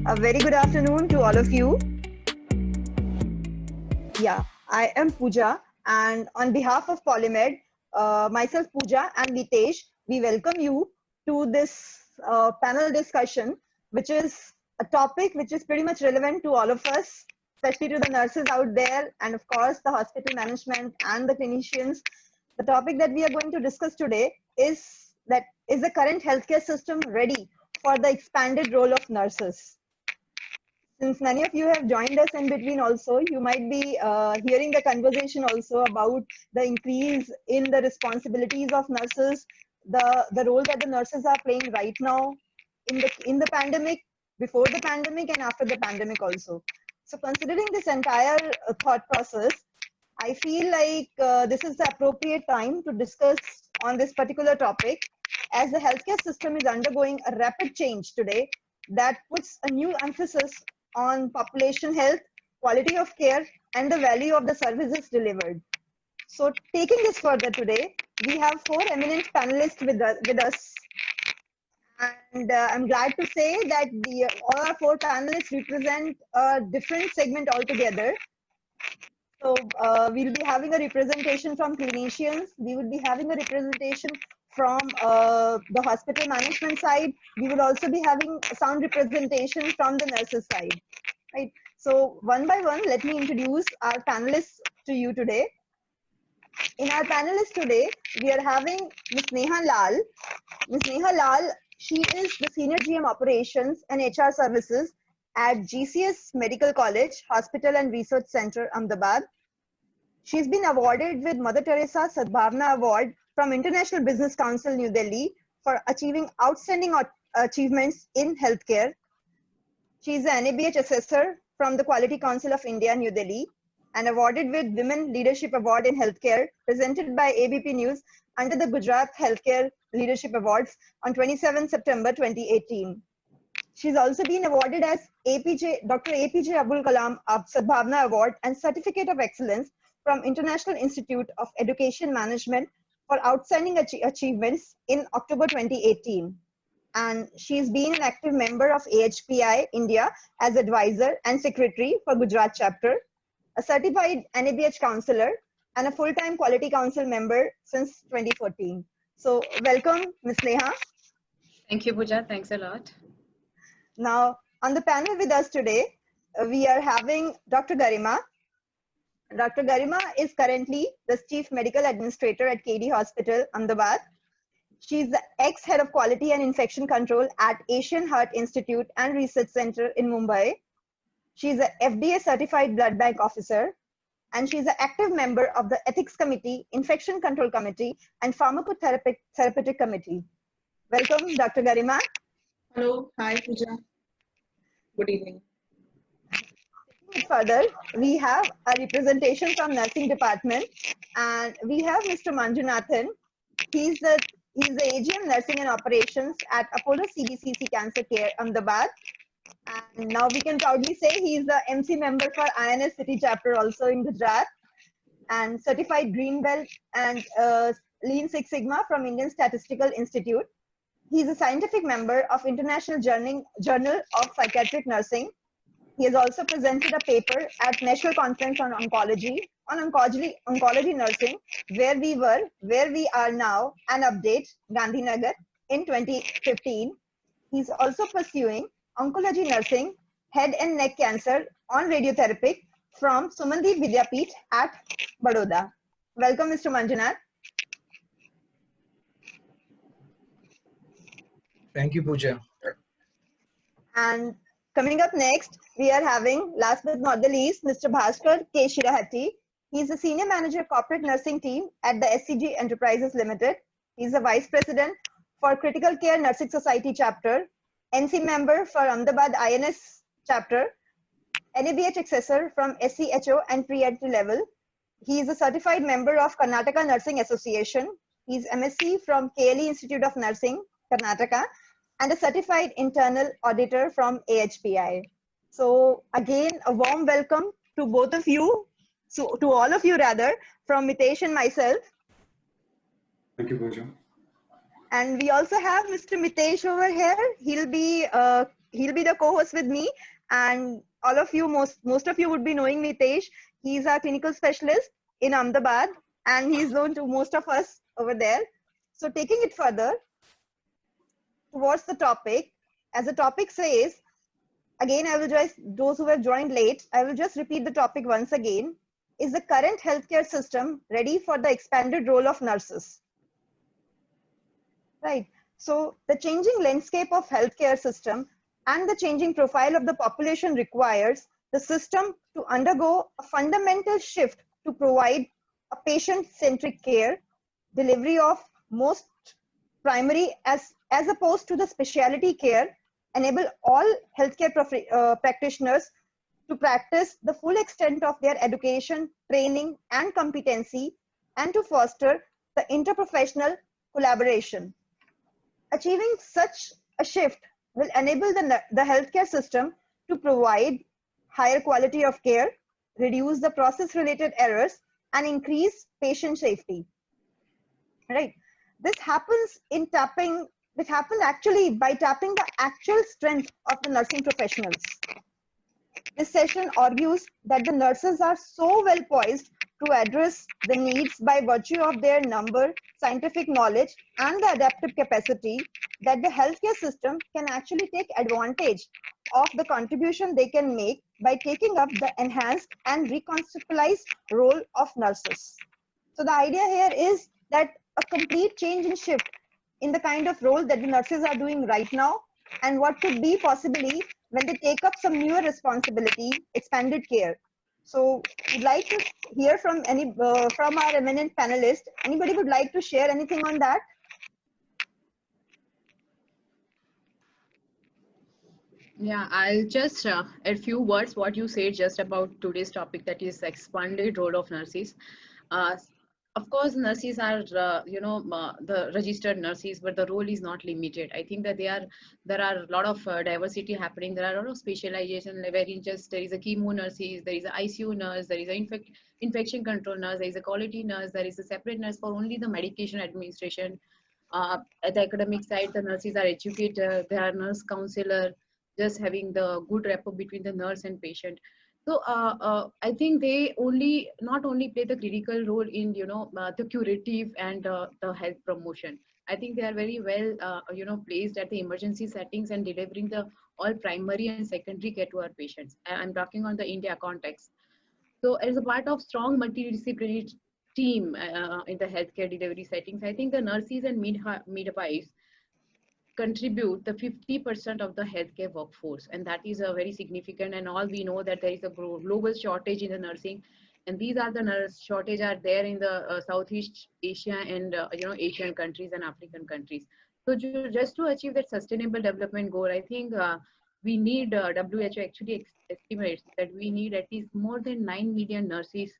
A very good afternoon to all of you. Yeah, I am Pooja, and on behalf of Polymed, myself, Pooja, and Nitesh, we welcome you to this panel discussion, which is a topic which is pretty much relevant to all of us, especially to the nurses out there, and of course, the hospital management and the clinicians. The topic that we are going to discuss today is the current healthcare system ready for the expanded role of nurses? Since many of you have joined us in between also, you might be hearing the conversation also about the increase in the responsibilities of nurses, the role that the nurses are playing right now in the pandemic, before the pandemic, and after the pandemic also. So considering this entire thought process, I feel like this is the appropriate time to discuss on this particular topic, as the healthcare system is undergoing a rapid change today that puts a new emphasis on population health, quality of care, and the value of the services delivered. So taking this further today, we have four eminent panelists with us. And I'm glad to say that all our four panelists represent a different segment altogether. So we'll be having a representation from clinicians. We will be having a representation from the hospital management side. We will also be having sound representation from the nurses side. Right. So one by one, let me introduce our panelists to you today. In our panelists today, we are having Ms. Neha Lal. Ms. Neha Lal, she is the Senior GM Operations and HR Services at GCS Medical College, Hospital and Research Center, Ahmedabad. She's been awarded with Mother Teresa Sadbhavna Award from International Business Council, New Delhi, for achieving outstanding achievements in healthcare. She is an NABH assessor from the Quality Council of India, New Delhi, and awarded with Women Leadership Award in Healthcare, presented by ABP News under the Gujarat Healthcare Leadership Awards on 27 September 2018. She's also been awarded as Dr. APJ Abdul Kalam Sadbhavna Award and Certificate of Excellence from International Institute of Education Management for outstanding achievements in October 2018. And she's been an active member of AHPI India as advisor and secretary for Gujarat chapter, a certified NABH counselor, and a full-time Quality Council member since 2014. So welcome, Ms. Neha. Thank you, Pooja. Thanks a lot. Now, on the panel with us today, we are having Dr. Garima. Dr. Garima is currently the Chief Medical Administrator at KD Hospital, Ahmedabad. She is the ex-head of Quality and Infection Control at Asian Heart Institute and Research Center in Mumbai. She is an FDA certified blood bank officer, and she is an active member of the Ethics Committee, Infection Control Committee, and Pharmacotherapeutic Committee. Welcome, Dr. Garima. Hello. Hi, Pooja. Good evening. Further, we have a representation from nursing department, and we have Mr. Manjunathan. He's the AGM Nursing and Operations at Apollo CBCC Cancer Care, Ahmedabad. And now we can proudly say he's the MC member for INS City Chapter also in Gujarat, and certified Green Belt and Lean Six Sigma from Indian Statistical Institute. He's a scientific member of International Journal of Psychiatric Nursing. He has also presented a paper at National Conference on Oncology Nursing, where we are now, an update, Gandhinagar, in 2015. He's also pursuing Oncology Nursing, Head and Neck Cancer on Radiotherapy from Sumandeep Vidyapeeth at Baroda. Welcome, Mr. Manjunath. Thank you, Pooja. And coming up next, we are having, last but not the least, Mr. Bhaskar K. Shirahati. He's the Senior Manager Corporate Nursing Team at the SCG Enterprises Limited. He's the Vice President for Critical Care Nursing Society Chapter, NC member for Ahmedabad INS Chapter, NABH accessor from SCHO and pre-entry level. He is a certified member of Karnataka Nursing Association. He's MSc from KLE Institute of Nursing, Karnataka, and a certified internal auditor from AHPI. So again, a warm welcome to both of you, so to all of you rather, from Mitesh and myself. Thank you, Pooja. And we also have Mr. Mitesh over here. He'll be the co-host with me, and all of you, most of you would be knowing Mitesh. He's our clinical specialist in Ahmedabad, and he's known to most of us over there. So taking it further towards the topic, as the topic says, again, I will just, those who have joined late, I will just repeat the topic once again. Is the current healthcare system ready for the expanded role of nurses? Right. So the changing landscape of healthcare system and the changing profile of the population requires the system to undergo a fundamental shift to provide a patient-centric care, delivery of most primary as opposed to the specialty care, enable all healthcare practitioners to practice the full extent of their education, training, and competency, and to foster the interprofessional collaboration. Achieving such a shift will enable the healthcare system to provide higher quality of care, reduce the process-related errors, and increase patient safety. Right. This happens actually by tapping the actual strength of the nursing professionals. This session argues that the nurses are so well poised to address the needs by virtue of their number, scientific knowledge, and the adaptive capacity that the healthcare system can actually take advantage of the contribution they can make by taking up the enhanced and reconceptualized role of nurses. So the idea here is that a complete change in shift in the kind of role that the nurses are doing right now, and what could be possibly when they take up some newer responsibility, expanded care. So we'd like to hear from from our eminent panelists. Anybody would like to share anything on that? Yeah, I'll just add a few words what you said just about today's topic, that is expanded role of nurses. Uh, of course, nurses are, the registered nurses, but the role is not limited. I think that there are a lot of diversity happening. There are a lot of specialization wherein just there is a chemo nurses, there is an ICU nurse, there is an infection control nurse, there is a quality nurse, there is a separate nurse for only the medication administration. At the academic side, the nurses are educator, they are nurse counselor, just having the good rapport between the nurse and patient. So I think they not only play the critical role in the curative and the health promotion. I think they are very well placed at the emergency settings and delivering the all primary and secondary care to our patients. I'm talking on the India context. So as a part of strong multidisciplinary team in the healthcare delivery settings, I think the nurses and midwives contribute the 50% of the healthcare workforce, and that is a very significant. And all we know that there is a global shortage in the nursing, and these are the nurse shortage are there in the Southeast Asia and Asian countries and African countries. So just to achieve that sustainable development goal, I think we need WHO actually estimates that we need at least more than 9 million nurses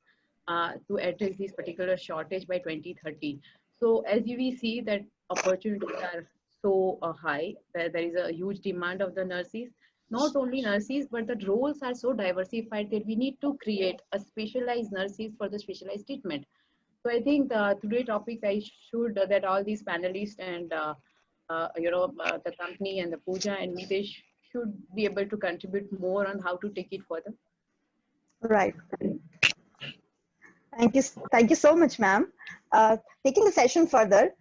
to address this particular shortage by 2030. So as we see that opportunities are so high, there is a huge demand of the nurses. Not only nurses, but the roles are so diversified that we need to create a specialized nurses for the specialized treatment. So I think today's topic, I should that all these panelists and the company and the Pooja and Mitesh should be able to contribute more on how to take it further. Right. Thank you so much, ma'am. Taking the session further,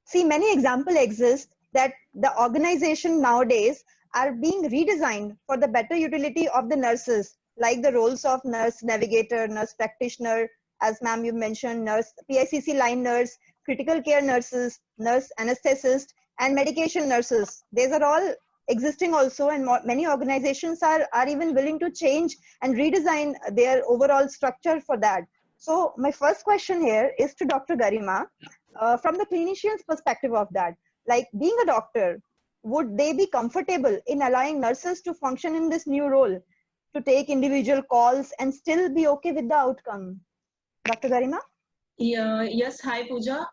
see, many examples exist that the organization nowadays are being redesigned for the better utility of the nurses, like the roles of nurse navigator, nurse practitioner, as ma'am you mentioned, nurse, PICC line nurse, critical care nurses, nurse anesthetist, and medication nurses. These are all existing also, and many organizations are even willing to change and redesign their overall structure for that. So my first question here is to Dr. Garima. From the clinician's perspective of that, like being a doctor, would they be comfortable in allowing nurses to function in this new role, to take individual calls and still be okay with the outcome? Dr. Garima? Yeah, yes, hi Pooja.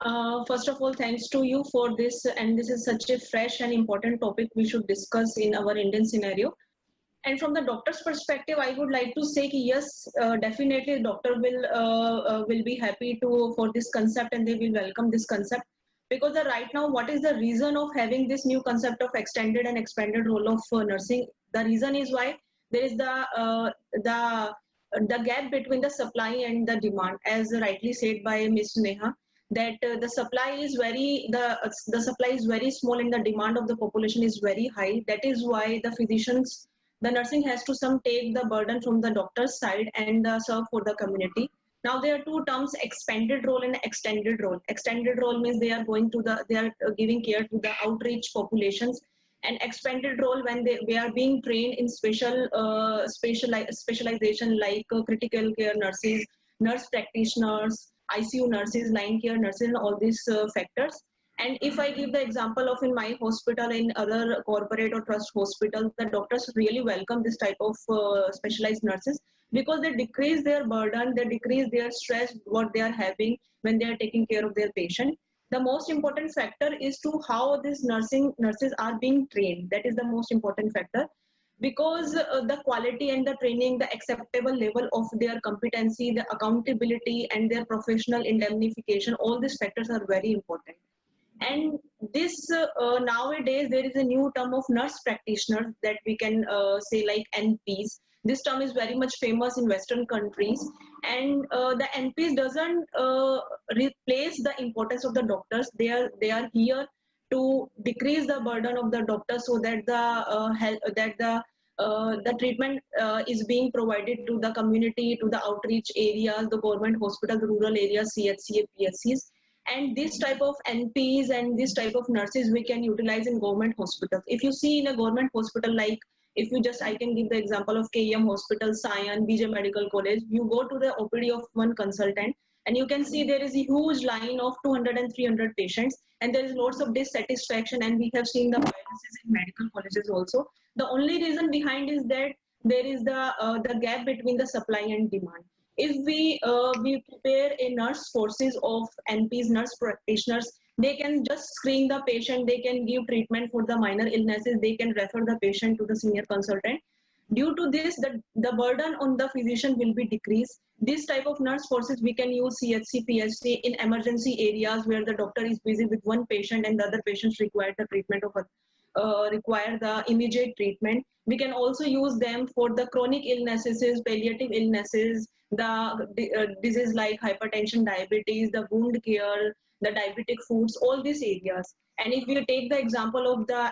First of all, thanks to you for this, and this is such a fresh and important topic we should discuss in our Indian scenario. And from the doctor's perspective, I would like to say yes, definitely doctor will be happy to for this concept, and they will welcome this concept, because right now, what is the reason of having this new concept of extended and expanded role of nursing? The reason is why there is the gap between the supply and the demand, as rightly said by Ms. Neha, that the supply is the supply is very small and the demand of the population is very high. That is why the nursing has to some take the burden from the doctor's side and serve for the community. Now there are two terms: expanded role and extended role. Extended role means they are giving care to the outreach populations, and expanded role when they are being trained in specialization like critical care nurses, nurse practitioners, ICU nurses, line care nurses, and all these factors. And if I give the example of in my hospital, in other corporate or trust hospitals, the doctors really welcome this type of specialized nurses, because they decrease their burden, they decrease their stress, what they are having when they are taking care of their patient. The most important factor is to how these nurses are being trained. That is the most important factor, because the quality and the training, the acceptable level of their competency, the accountability, and their professional indemnification, all these factors are very important. And this nowadays there is a new term of nurse practitioner that we can say like NPs. This term is very much famous in Western countries, and the NPs doesn't replace the importance of the doctors. They are here to decrease the burden of the doctors, so that the treatment is being provided to the community, to the outreach areas, the government hospitals, rural areas, CHCA, PSCs. And this type of NPs and this type of nurses we can utilize in government hospitals. If you see in a government hospital, like if you just, I can give the example of KEM Hospital, Sion, BJ Medical College, you go to the OPD of one consultant and you can see there is a huge line of 200 and 300 patients, and there is lots of dissatisfaction, and we have seen the violences in medical colleges also. The only reason behind is that there is the gap between the supply and demand. If we prepare a nurse forces of NPs, nurse practitioners, they can just screen the patient, they can give treatment for the minor illnesses, they can refer the patient to the senior consultant. Due to this, the burden on the physician will be decreased. This type of nurse forces we can use CHC, PHC in emergency areas where the doctor is busy with one patient and the other patients require the treatment of require the immediate treatment. We can also use them for the chronic illnesses, palliative illnesses, the disease like hypertension, diabetes, the wound care, the diabetic foods, all these areas. And if we take the example of the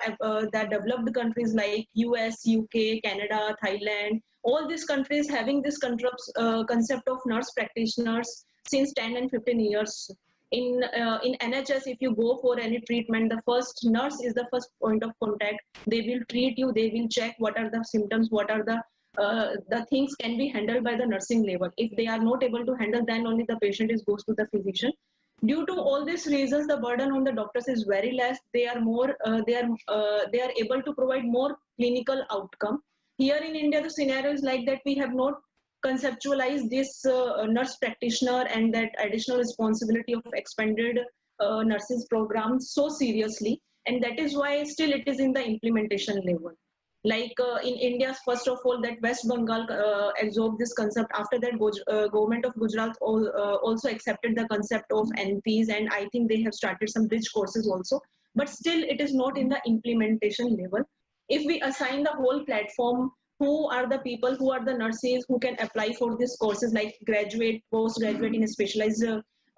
developed countries like US, UK, Canada, Thailand, all these countries having this concept of nurse practitioners since 10 and 15 years. In NHS, if you go for any treatment, the first nurse is the first point of contact. They will treat you, they will check what are the symptoms, what are the things can be handled by the nursing level. If they are not able to handle, then only the patient goes to the physician. Due to all these reasons, the burden on the doctors is very less. They are able to provide more clinical outcome. Here in India, the scenario is like that we have not conceptualized this nurse practitioner and that additional responsibility of expanded nurses program so seriously, and that is why still it is in the implementation level. Like in India, first of all, that West Bengal absorbed this concept. After that, government of Gujarat also accepted the concept of NPs, and I think they have started some bridge courses also. But still, it is not in the implementation level. If we assign the whole platform, who are the people, who are the nurses who can apply for these courses, like graduate, postgraduate in specialized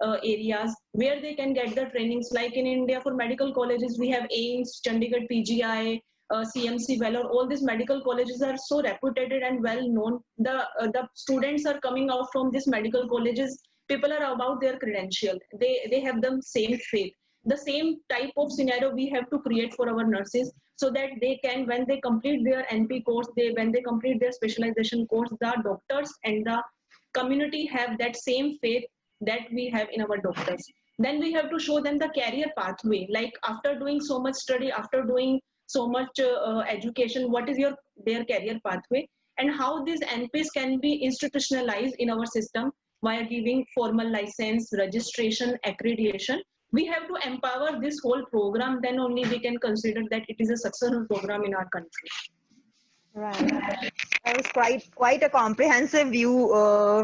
areas where they can get the trainings. Like in India, for medical colleges, we have AIIMS, Chandigarh PGI, CMC, Vellore. All these medical colleges are so reputed and well known. The students are coming out from these medical colleges. People are about their credential. They have the same faith. The same type of scenario we have to create for our nurses, so that they can, when they complete their NP course, when they complete their specialization course, the doctors and the community have that same faith that we have in our doctors. Then we have to show them the career pathway. Like after doing so much study, after doing so much education, what is their career pathway, and how these NPs can be institutionalized in our system via giving formal license, registration, accreditation. We have to empower this whole program, then only we can consider that it is a successful program in our country. Right. That was quite a comprehensive view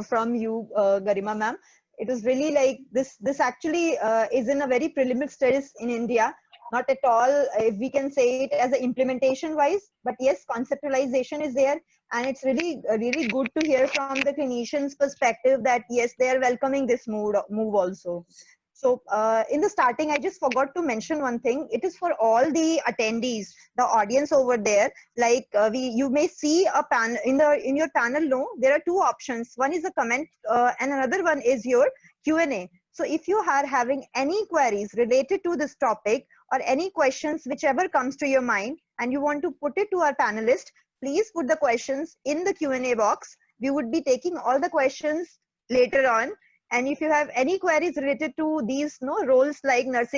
from you, Garima ma'am. It was really like this actually is in a very preliminary stages in India. Not at all if we can say it as a implementation wise, but yes, conceptualization is there, and it's really good to hear from the clinicians' perspective that yes, they are welcoming this move also. So in the starting, I just forgot to mention one thing. It is for all the attendees, the audience over there. Like you may see a panel in your panel. No, there are two options. One is a comment, and another one is your Q&A. So if you are having any queries related to this topic or any questions, whichever comes to your mind, and you want to put it to our panelists, please put the questions in the Q&A box. We would be taking all the questions later on. And if you have any queries related to these roles like nurse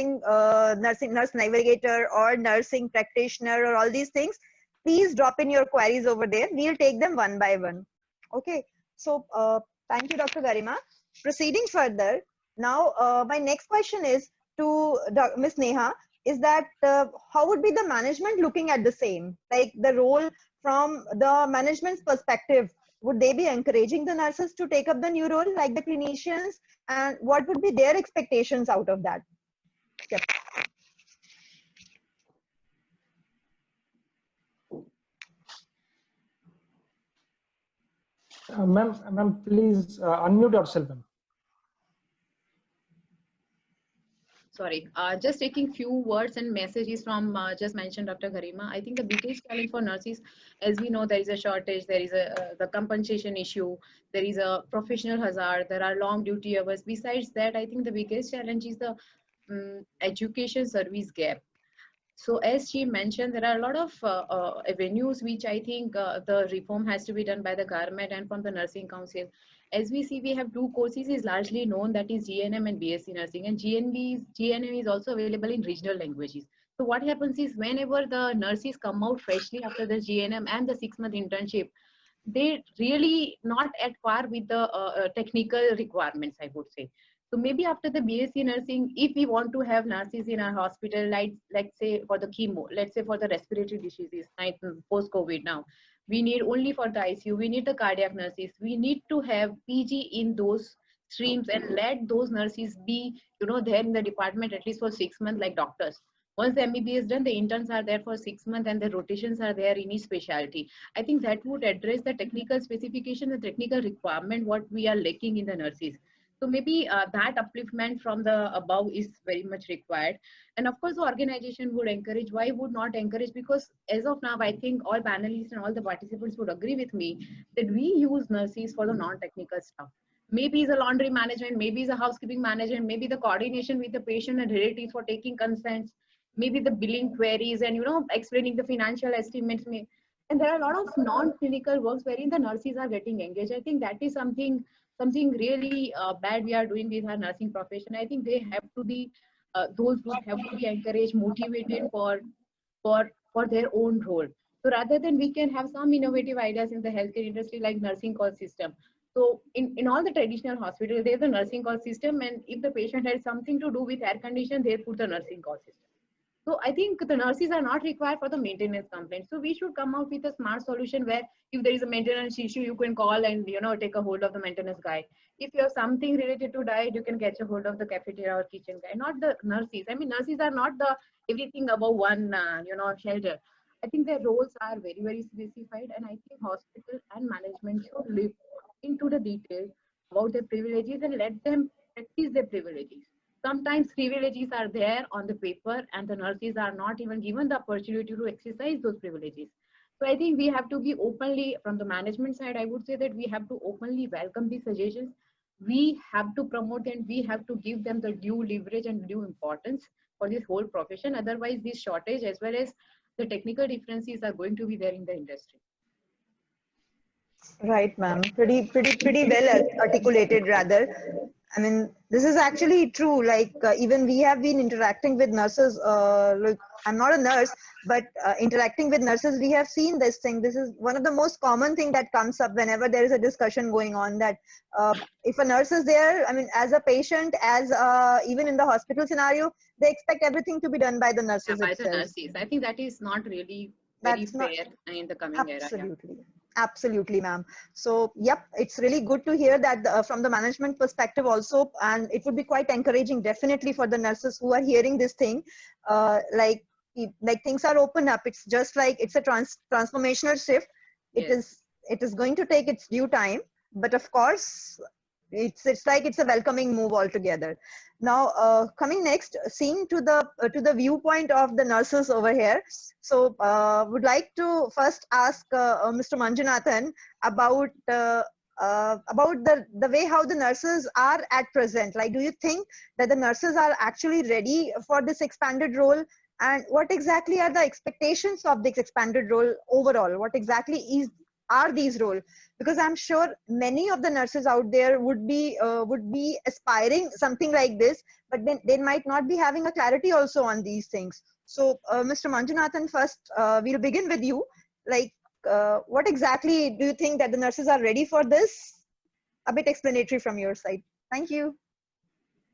navigator or nursing practitioner or all these things, please drop in your queries over there. We'll take them one by one. Okay. So thank you, Dr. Garima. Proceeding further, now my next question is to Ms. Neha, is that how would be the management looking at the same? Like the role from the management's perspective, would they be encouraging the nurses to take up the new role like the clinicians, and what would be their expectations out of that? Yep. Ma'am, please unmute yourself, ma'am. Sorry, just taking few words and messages from just mentioned Dr. Garima. I think the biggest challenge for nurses, as we know, there is a shortage, there is the compensation issue, there is a professional hazard, there are long duty hours. Besides that, I think the biggest challenge is the education service gap. So as she mentioned, there are a lot of avenues which I think the reform has to be done by the government and from the nursing council. As we see, we have two courses is largely known, that is GNM and BSc nursing, and GNM is also available in regional languages. So what happens is whenever the nurses come out freshly after the GNM and the 6-month internship, they really not at par with the technical requirements, I would say. So maybe after the BSc nursing, if we want to have nurses in our hospital, like let's say for the chemo, let's say for the respiratory diseases, like post-COVID now, we need only for the ICU, we need the cardiac nurses, we need to have PG in those streams and let those nurses be, there in the department at least for 6 months like doctors. Once the MBBS is done, the interns are there for 6 months and the rotations are there in each specialty. I think that would address the technical specification, the technical requirement, what we are lacking in the nurses. So maybe that upliftment from the above is very much required. And of course, the organization would encourage. Why would not encourage? Because as of now, I think all panelists and all the participants would agree with me that we use nurses for the non-technical stuff. Maybe it's a laundry management, maybe it's a housekeeping management, maybe the coordination with the patient and relatives for taking consents, maybe the billing queries and, explaining the financial estimates. And there are a lot of non-clinical works wherein the nurses are getting engaged. I think that is something really bad we are doing with our nursing profession. I think they have to be, those groups have to be encouraged, motivated for their own role. So rather than we can have some innovative ideas in the healthcare industry like nursing call system. So in all the traditional hospitals, there's a nursing call system, and if the patient has something to do with air condition, they put the nursing call system. So I think the nurses are not required for the maintenance complaint. So we should come out with a smart solution where if there is a maintenance issue, you can call and take a hold of the maintenance guy. If you have something related to diet, you can catch a hold of the cafeteria or kitchen guy, not the nurses. I mean, nurses are not the everything above one shelter. I think their roles are very, very specified, and I think hospital and management should look into the details about their privileges and let them practice their privileges. Sometimes privileges are there on the paper and the nurses are not even given the opportunity to exercise those privileges. So I think we have to be openly, from the management side, I would say that we have to openly welcome these suggestions. We have to promote and we have to give them the due leverage and due importance for this whole profession. Otherwise, this shortage as well as the technical differences are going to be there in the industry. Right, ma'am. Pretty well articulated, rather. I mean, this is actually true. Like even we have been interacting with nurses. Like I'm not a nurse, but interacting with nurses, we have seen this thing. This is one of the most common thing that comes up whenever there is a discussion going on. That if a nurse is there, I mean, as a patient, as even in the hospital scenario, they expect everything to be done by the nurses. Yeah, by the nurses. I think that is not really very That's not fair in the coming era. Yeah. absolutely. Absolutely, ma'am. So, yep, it's really good to hear that from the management perspective also, and it would be quite encouraging, definitely, for the nurses who are hearing this thing. Like things are open up. It's just like it's a transformational shift. Yes. It is going to take its due time, but of course, it's like it's a welcoming move altogether. Now, coming next, seeing to the viewpoint of the nurses over here. So, would like to first ask Mr. Manjunathan about the way how the nurses are at present. Like, do you think that the nurses are actually ready for this expanded role? And what exactly are the expectations of this expanded role overall? What exactly are these roles? Because I'm sure many of the nurses out there would be aspiring something like this, but then they might not be having a clarity also on these things. So, Mr. Manjunathan, first we'll begin with you. Like, what exactly do you think that the nurses are ready for this? A bit explanatory from your side. Thank you.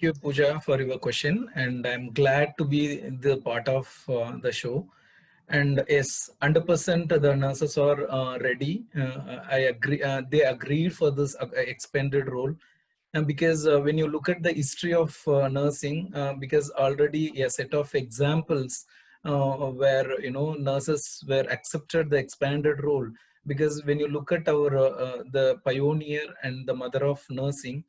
Thank you, Pooja, for your question, and I'm glad to be the part of the show. And yes, 100% the nurses are ready. I agree. They agreed for this expanded role, and because when you look at the history of nursing, because already a set of examples where nurses were accepted the expanded role. Because when you look at our the pioneer and the mother of nursing,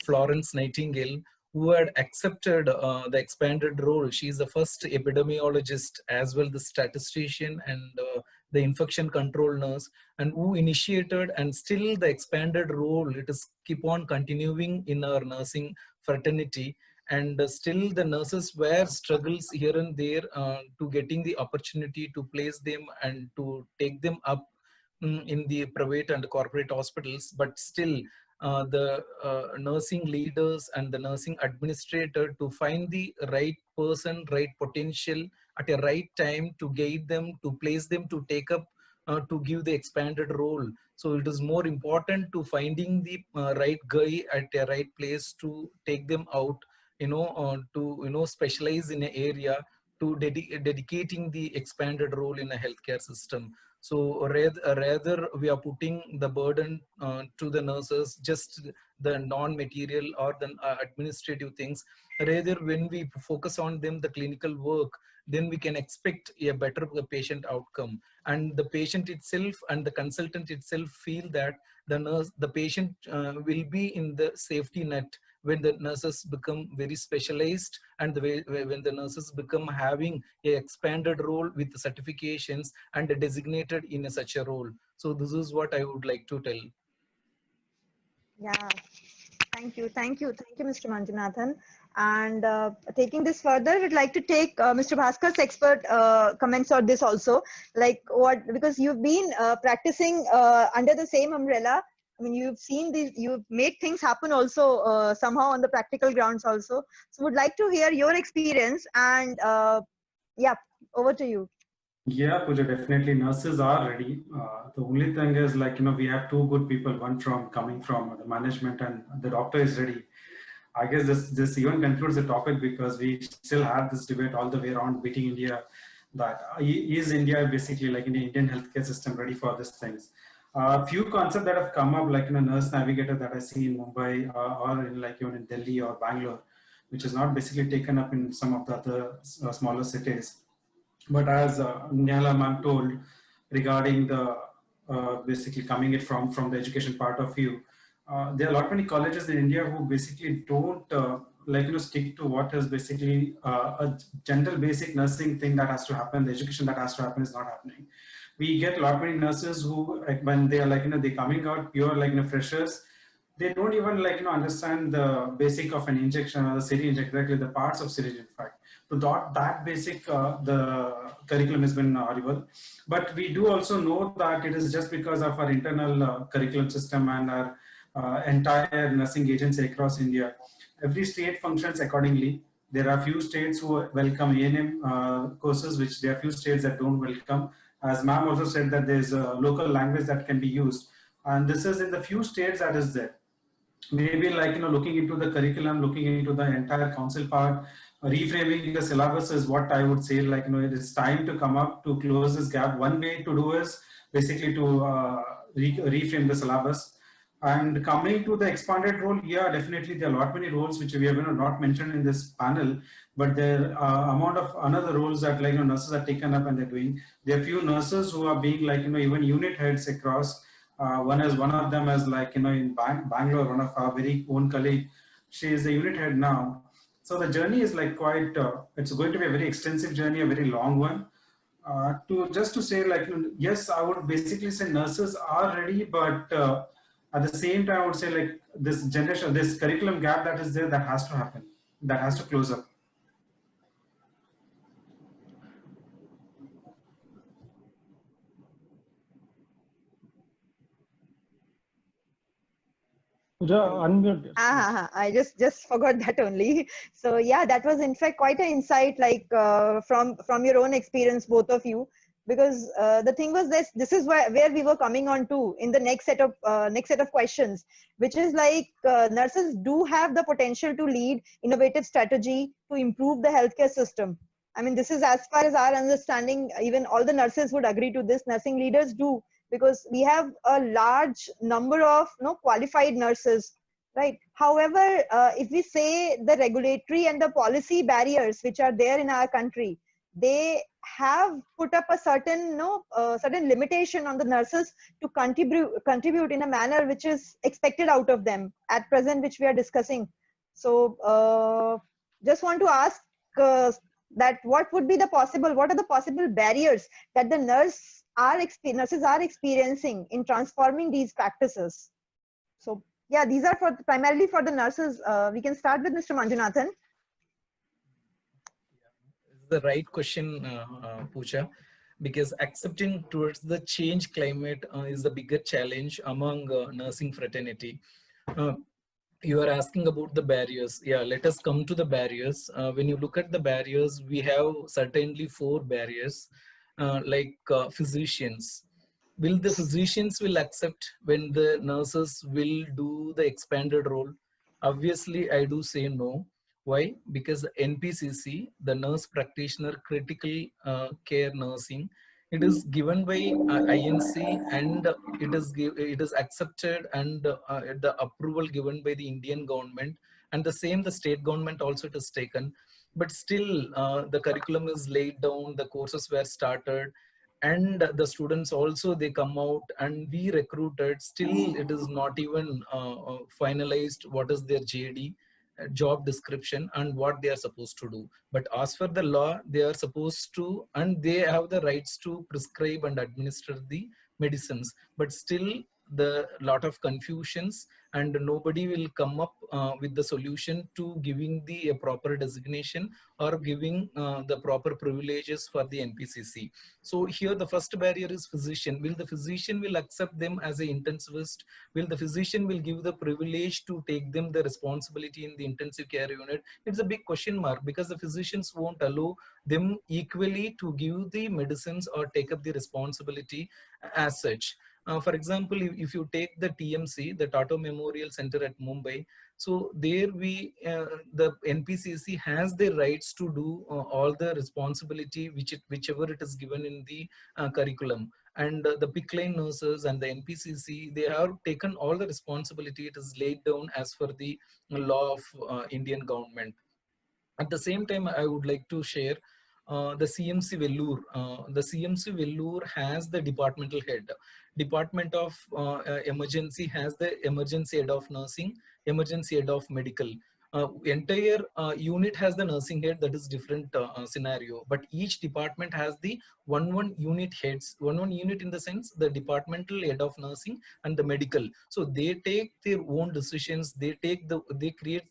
Florence Nightingale, who had accepted the expanded role. She's the first epidemiologist as well the statistician and the infection control nurse, and who initiated, and still the expanded role, it is keep on continuing in our nursing fraternity. And still the nurses were struggles here and there to getting the opportunity to place them and to take them up in the private and corporate hospitals. But still the nursing leaders and the nursing administrator to find the right person, right potential at a right time to guide them, to place them, to take up, to give the expanded role. So it is more important to finding the right guy at a right place to take them out, to specialize in an area, to dedicating the expanded role in a healthcare system. So rather we are putting the burden to the nurses, just the non-material or the administrative things. Rather, when we focus on them, the clinical work, then we can expect a better patient outcome. And the patient itself and the consultant itself feel that the patient will be in the safety net when the nurses become very specialized, and when the nurses become having a expanded role with certifications and designated in such a role. So this is what I would like to tell. Yeah, thank you, Mr. Manjunathan. And taking this further, I'd like to take Mr. Bhaskar's expert comments on this also. Like because you've been practicing under the same umbrella. I mean, you've seen these, you've made things happen also somehow on the practical grounds also. So would like to hear your experience, and yeah, over to you. Yeah, Pooja, definitely nurses are ready. The only thing is, like, we have two good people, one coming from the management, and the doctor is ready. I guess this even concludes the topic, because we still have this debate all the way around beating India, that is India basically, like in the Indian healthcare system, ready for these things. Few concepts that have come up, like nurse navigator that I see in Mumbai or in, like, even in Delhi or Bangalore, which is not basically taken up in some of the other smaller cities. But as Nyala ma'am told regarding the basically coming it from the education part of view, there are a lot many colleges in India who basically don't stick to what is basically a general basic nursing thing that has to happen. The education that has to happen is not happening. We get a lot many nurses who, like, when they are they coming out pure freshers, they don't even understand the basic of an injection or the syringe, exactly the parts of syringe, in fact. So that basic, the curriculum has been horrible. But we do also know that it is just because of our internal curriculum system and our entire nursing agency across India. Every state functions accordingly. There are few states who welcome A&M courses, which there are few states that don't welcome. As ma'am also said, that there's a local language that can be used. And this is in the few states that is there. Maybe looking into the curriculum, looking into the entire council part, reframing the syllabus is what I would say, like, it is time to come up to close this gap. One way to do is basically to reframe the syllabus. And coming to the expanded role, yeah, definitely there are a lot many roles which we have not mentioned in this panel, but there are amount of another roles that nurses are taken up and they're doing. There are few nurses who are being even unit heads across. One of them is in Bangalore, one of our very own colleague, she is a unit head now. So the journey is quite, it's going to be a very extensive journey, a very long one. To say yes, I would basically say nurses are ready, but at the same time, I would say this generation, this curriculum gap that is there, that has to happen, that has to close up. Pooja, unmute. I just forgot that only. So yeah, that was in fact quite an insight, from your own experience, both of you. Because the thing was this is where we were coming on to in the next set of questions, which is nurses do have the potential to lead innovative strategy to improve the healthcare system. I mean, this is as far as our understanding. Even all the nurses would agree to this. Nursing leaders do, because we have a large number of qualified nurses, right? However, if we say the regulatory and the policy barriers which are there in our country, they have put up a certain certain limitation on the nurses to contribute in a manner which is expected out of them at present, which we are discussing. So just want to ask that what are the possible barriers that the nurses are experiencing in transforming these practices? So yeah, these are primarily for the nurses. We can start with Mr. Manjunathan. The right question, Pooja, because accepting towards the change climate is the bigger challenge among nursing fraternity. You are asking about the barriers. Yeah, let us come to the barriers. When you look at the barriers, we have certainly 4 barriers, physicians. Will the physicians will accept when the nurses will do the expanded role? Obviously, I do say no. Why? Because NPCC, the Nurse Practitioner Critical Care Nursing, it is given by INC, and it is accepted, and the approval given by the Indian government, and the state government also it is taken. But still, the curriculum is laid down, the courses were started, and the students also they come out and we recruited. Still, it is not even finalized what is their JD, job description, and what they are supposed to do. But as for the law, they are supposed to, and they have the rights to prescribe and administer the medicines. But still, the lot of confusions, and nobody will come up with the solution to giving the proper designation or giving the proper privileges for the NPCC. So here the first barrier is physician. Will the physician will accept them as an intensivist? Will the physician will give the privilege to take them the responsibility in the intensive care unit? It's a big question mark, because the physicians won't allow them equally to give the medicines or take up the responsibility as such. For example, if you take the TMC, the Tata Memorial Center at Mumbai, so there the NPCC has the rights to do all the responsibility whichever it is given in the curriculum. And the PICC line nurses and the NPCC, they have taken all the responsibility. It is laid down as per the law of Indian government. At the same time, I would like to share the CMC Vellore. The CMC Vellore has the departmental head. Department of Emergency has the emergency head of nursing, emergency head of medical. Entire unit has the nursing head, that is different scenario. But each department has the one unit heads, one unit in the sense the departmental head of nursing and the medical. So they take their own decisions, they create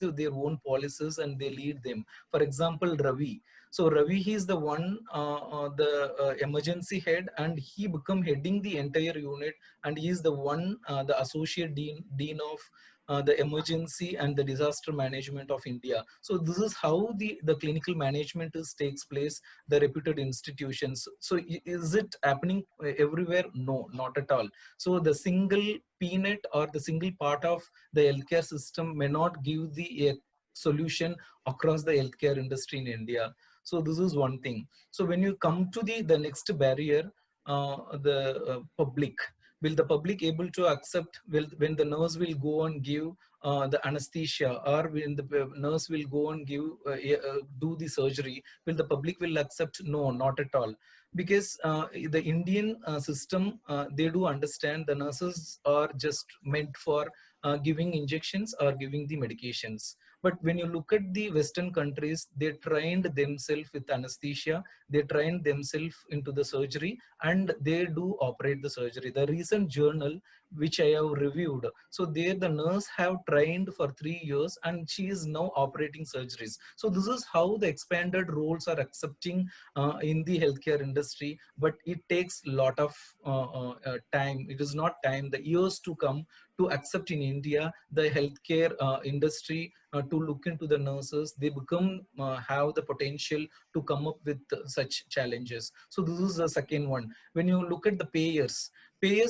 their own policies and they lead them. For example, Ravi. So Ravi, he is the one, the emergency head, and he become heading the entire unit, and he is the one, the associate dean of the emergency and the disaster management of India. So this is how the clinical management takes place, the reputed institutions. So is it happening everywhere? No, not at all. So the single peanut or the single part of the healthcare system may not give the solution across the healthcare industry in India. So this is one thing. So when you come to the next barrier, the public, will the public able to accept, will when the nurse will go and give the anesthesia, or when the nurse will go and give do the surgery, will the public will accept? No, not at all. Because the Indian system, they do understand the nurses are just meant for giving injections or giving the medications. But when you look at the Western countries, they trained themselves with anesthesia, they trained themselves into the surgery, and they do operate the surgery. The recent journal which I have reviewed, so there the nurse have trained for 3 years and she is now operating surgeries. So this is how the expanded roles are accepting in the healthcare industry, but it takes a lot of time. It is not time, the years to come to accept in India the healthcare industry to look into the nurses. They become have the potential to come up with such challenges. So this is the second one. When you look at the payers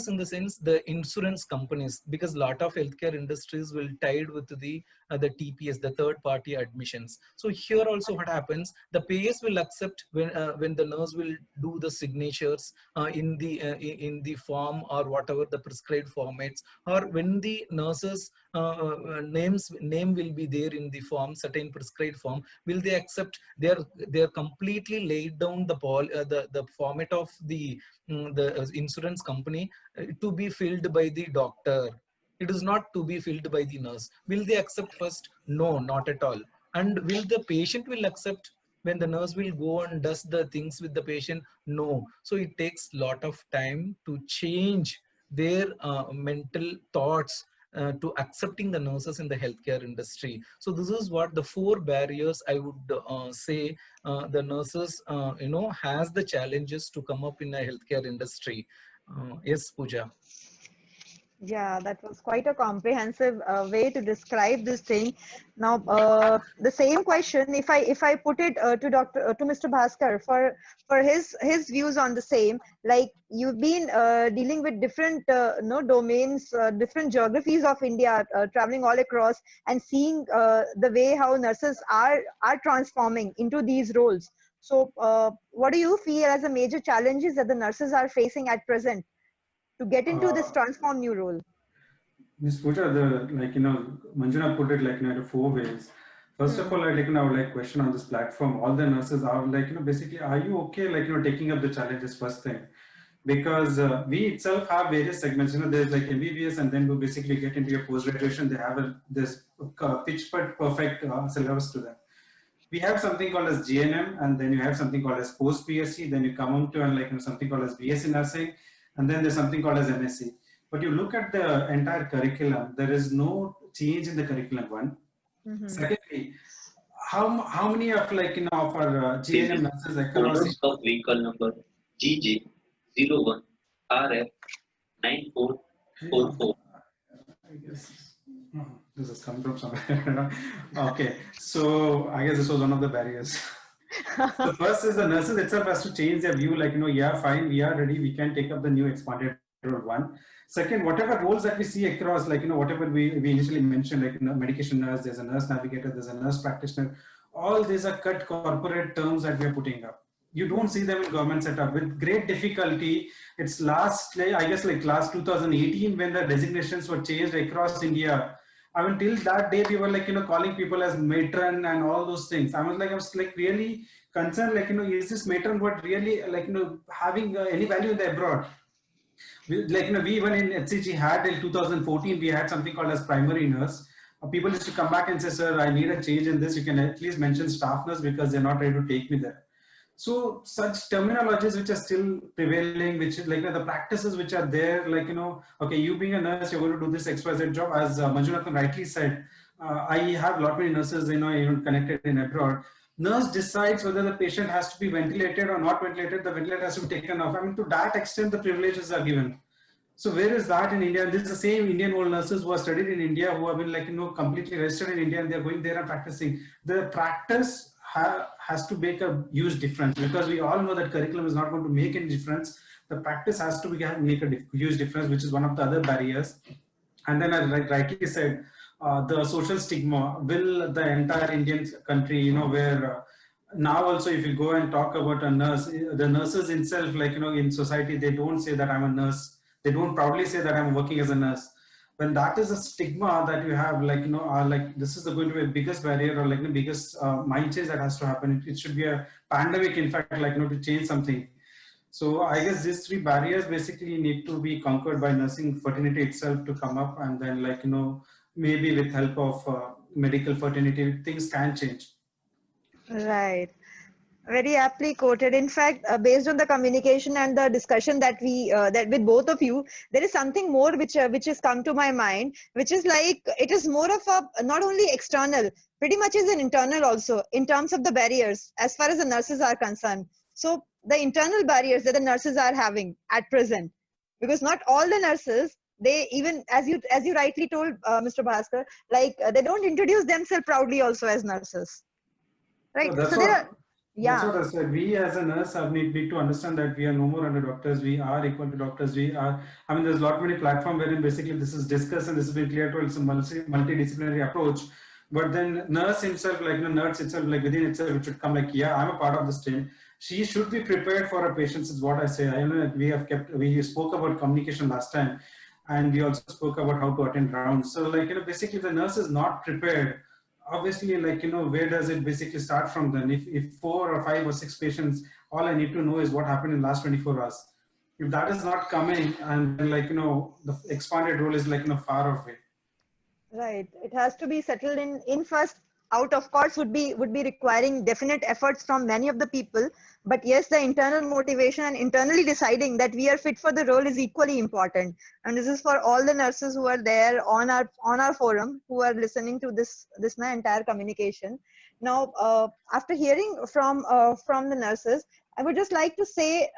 in the sense the insurance companies, because a lot of healthcare industries will tied with the TPS, the third party admissions. So here also what happens, the payers will accept when the nurse will do the signatures in the form or whatever the prescribed formats, or when the nurses name will be there in the form, certain prescribed form, will they accept? They're completely laid down the format of the insurance company to be filled by the doctor. It is not to be filled by the nurse. Will they accept first? No, not at all. And will the patient will accept when the nurse will go and does the things with the patient? No. So it takes a lot of time to change their mental thoughts to accepting the nurses in the healthcare industry. So this is what the 4 barriers I would say the nurses has the challenges to come up in a healthcare industry. Yes, Pooja. Yeah, that was quite a comprehensive way to describe this thing. Now, the same question, if I put it to Mr. Bhaskar for his views on the same, like you've been dealing with different domains, different geographies of India, traveling all across and seeing the way how nurses are transforming into these roles. So, what do you feel as the major challenges that the nurses are facing at present to get into this transform new role? Ms. Pooja, Manjuna put it into 4 ways. First of all, I would like question on this platform. All the nurses are basically, are you okay taking up the challenges first thing? Because we itself have various segments. There's like MBBS, and then we basically get into your post graduation. They have this pitch perfect syllabus to them. We have something called as GNM, and then you have something called as post PSC. Then you come on to something called as BSc nursing, and then there's something called as MSc. But you look at the entire curriculum, there is no change in the curriculum. One. Secondly, how many of of our GNM nurses across of vehicle number GJ01 RF 9444. I guess this is coming from somewhere. Okay, so I guess this was one of the barriers. The first is the nurses itself has to change their view. Yeah, fine, we are ready. We can take up the new expanded role. One. Second, whatever roles that we see across, whatever we initially mentioned, medication nurse, there's a nurse navigator, there's a nurse practitioner. All these are cut corporate terms that we are putting up. You don't see them in government setup with great difficulty. It's class 2018 when the designations were changed across India. I mean, till that day, we were calling people as matron and all those things. I was really concerned, is this matron word really having any value in the abroad? We even in HCG had till 2014, we had something called as primary nurse. People used to come back and say, sir, I need a change in this. You can at least mention staff nurse because they're not ready to take me there. So such terminologies which are still prevailing, which the practices which are there, okay, you being a nurse, you're going to do this XYZ job. As Manjunathan rightly said, I have a lot many nurses, even connected in abroad. Nurse decides whether the patient has to be ventilated or not ventilated. The ventilator has to be taken off. I mean, to that extent, the privileges are given. So where is that in India? And this is the same Indian old nurses who are studied in India, who have been completely registered in India, and they're going there and practicing. The practice has to make a huge difference, because we all know that curriculum is not going to make any difference. The practice has to make a huge difference, which is one of the other barriers. And then, as rightly said, the social stigma. Will the entire Indian country, where now also if you go and talk about a nurse, the nurses itself, like, in society, they don't say that I'm a nurse. They don't proudly say that I'm working as a nurse. When that is a stigma that you have, like, like this is going to be the biggest barrier, or like the biggest mind change that has to happen. It should be a pandemic, in fact, like, to change something. So I guess these three barriers basically need to be conquered by nursing fraternity itself to come up, and then, like, maybe with help of medical fraternity, things can change. Right. Very aptly quoted. In fact, based on the communication and the discussion that we that with both of you, there is something more which has come to my mind, which is like it is more of a not only external, pretty much is an internal also in terms of the barriers as far as the nurses are concerned. So the internal barriers that the nurses are having at present, because not all the nurses, they even as you rightly told, Mr. Bhaskar, like they don't introduce themselves proudly also as nurses, right? So that's So there what are, yeah. I said. We as a nurse have need to understand that we are no more under doctors. We are equal to doctors. We are. I mean, there's a lot many platform wherein basically this is discussed and this has been clear to. It's a multidisciplinary approach. But then nurse himself, like nurse itself, like within itself, it should come like, yeah, I'm a part of this team. She should be prepared for her patients. Is what I say. I know we spoke about communication last time, and we also spoke about how to attend rounds. So like, basically the nurse is not prepared. Obviously, like, where does it basically start from then? If 4 or 5 or 6 patients, all I need to know is what happened in the last 24 hours. If that is not coming, and then, like, the expanded role is like, far away. Right. It has to be settled in first. Out, of course, would be requiring definite efforts from many of the people. But yes, the internal motivation and internally deciding that we are fit for the role is equally important. And this is for all the nurses who are there on our forum, who are listening to this entire communication. Now, after hearing from the nurses, I would just like to say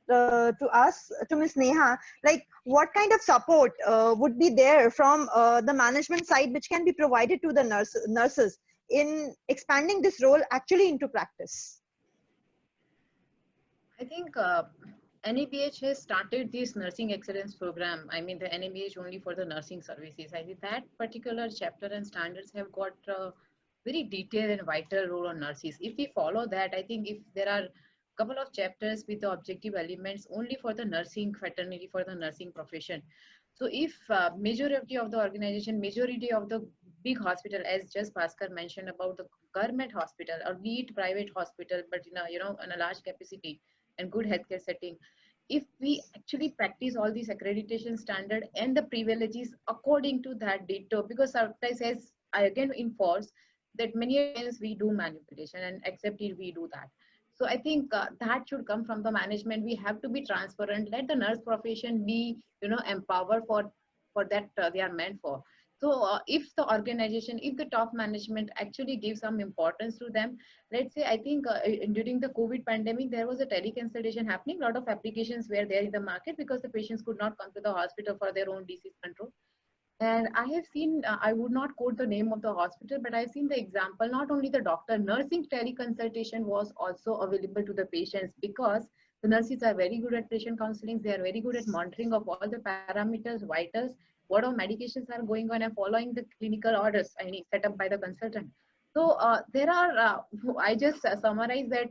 to ask to Ms. Neha, like what kind of support would be there from the management side which can be provided to the nurses in expanding this role actually into practice? I think NABH has started this nursing excellence program. I mean, the NABH only for the nursing services. I think that particular chapter and standards have got a very detailed and vital role on nurses. If we follow that, I think if there are couple of chapters with the objective elements only for the nursing fraternity, for the nursing profession. So if majority of the organization, majority of the big hospital, as just Bhaskar mentioned about the government hospital or be it private hospital, but in a large capacity and good healthcare setting, if we actually practice all these accreditation standard and the privileges according to that data, because sometimes as I again enforce that many times we do manipulation and accept it, we do that. So I think that should come from the management. We have to be transparent. Let the nurse profession be, empowered for that they are meant for. So if the organization, if the top management actually gives some importance to them, let's say, I think during the COVID pandemic, there was a teleconsultation happening. A lot of applications were there in the market because the patients could not come to the hospital for their own disease control. And I have seen, I would not quote the name of the hospital, but I've seen the example, not only the doctor, nursing teleconsultation was also available to the patients because the nurses are very good at patient counseling. They are very good at monitoring of all the parameters, vitals, what all medications are going on and following the clinical orders, I mean, set up by the consultant. So there are, I just summarize that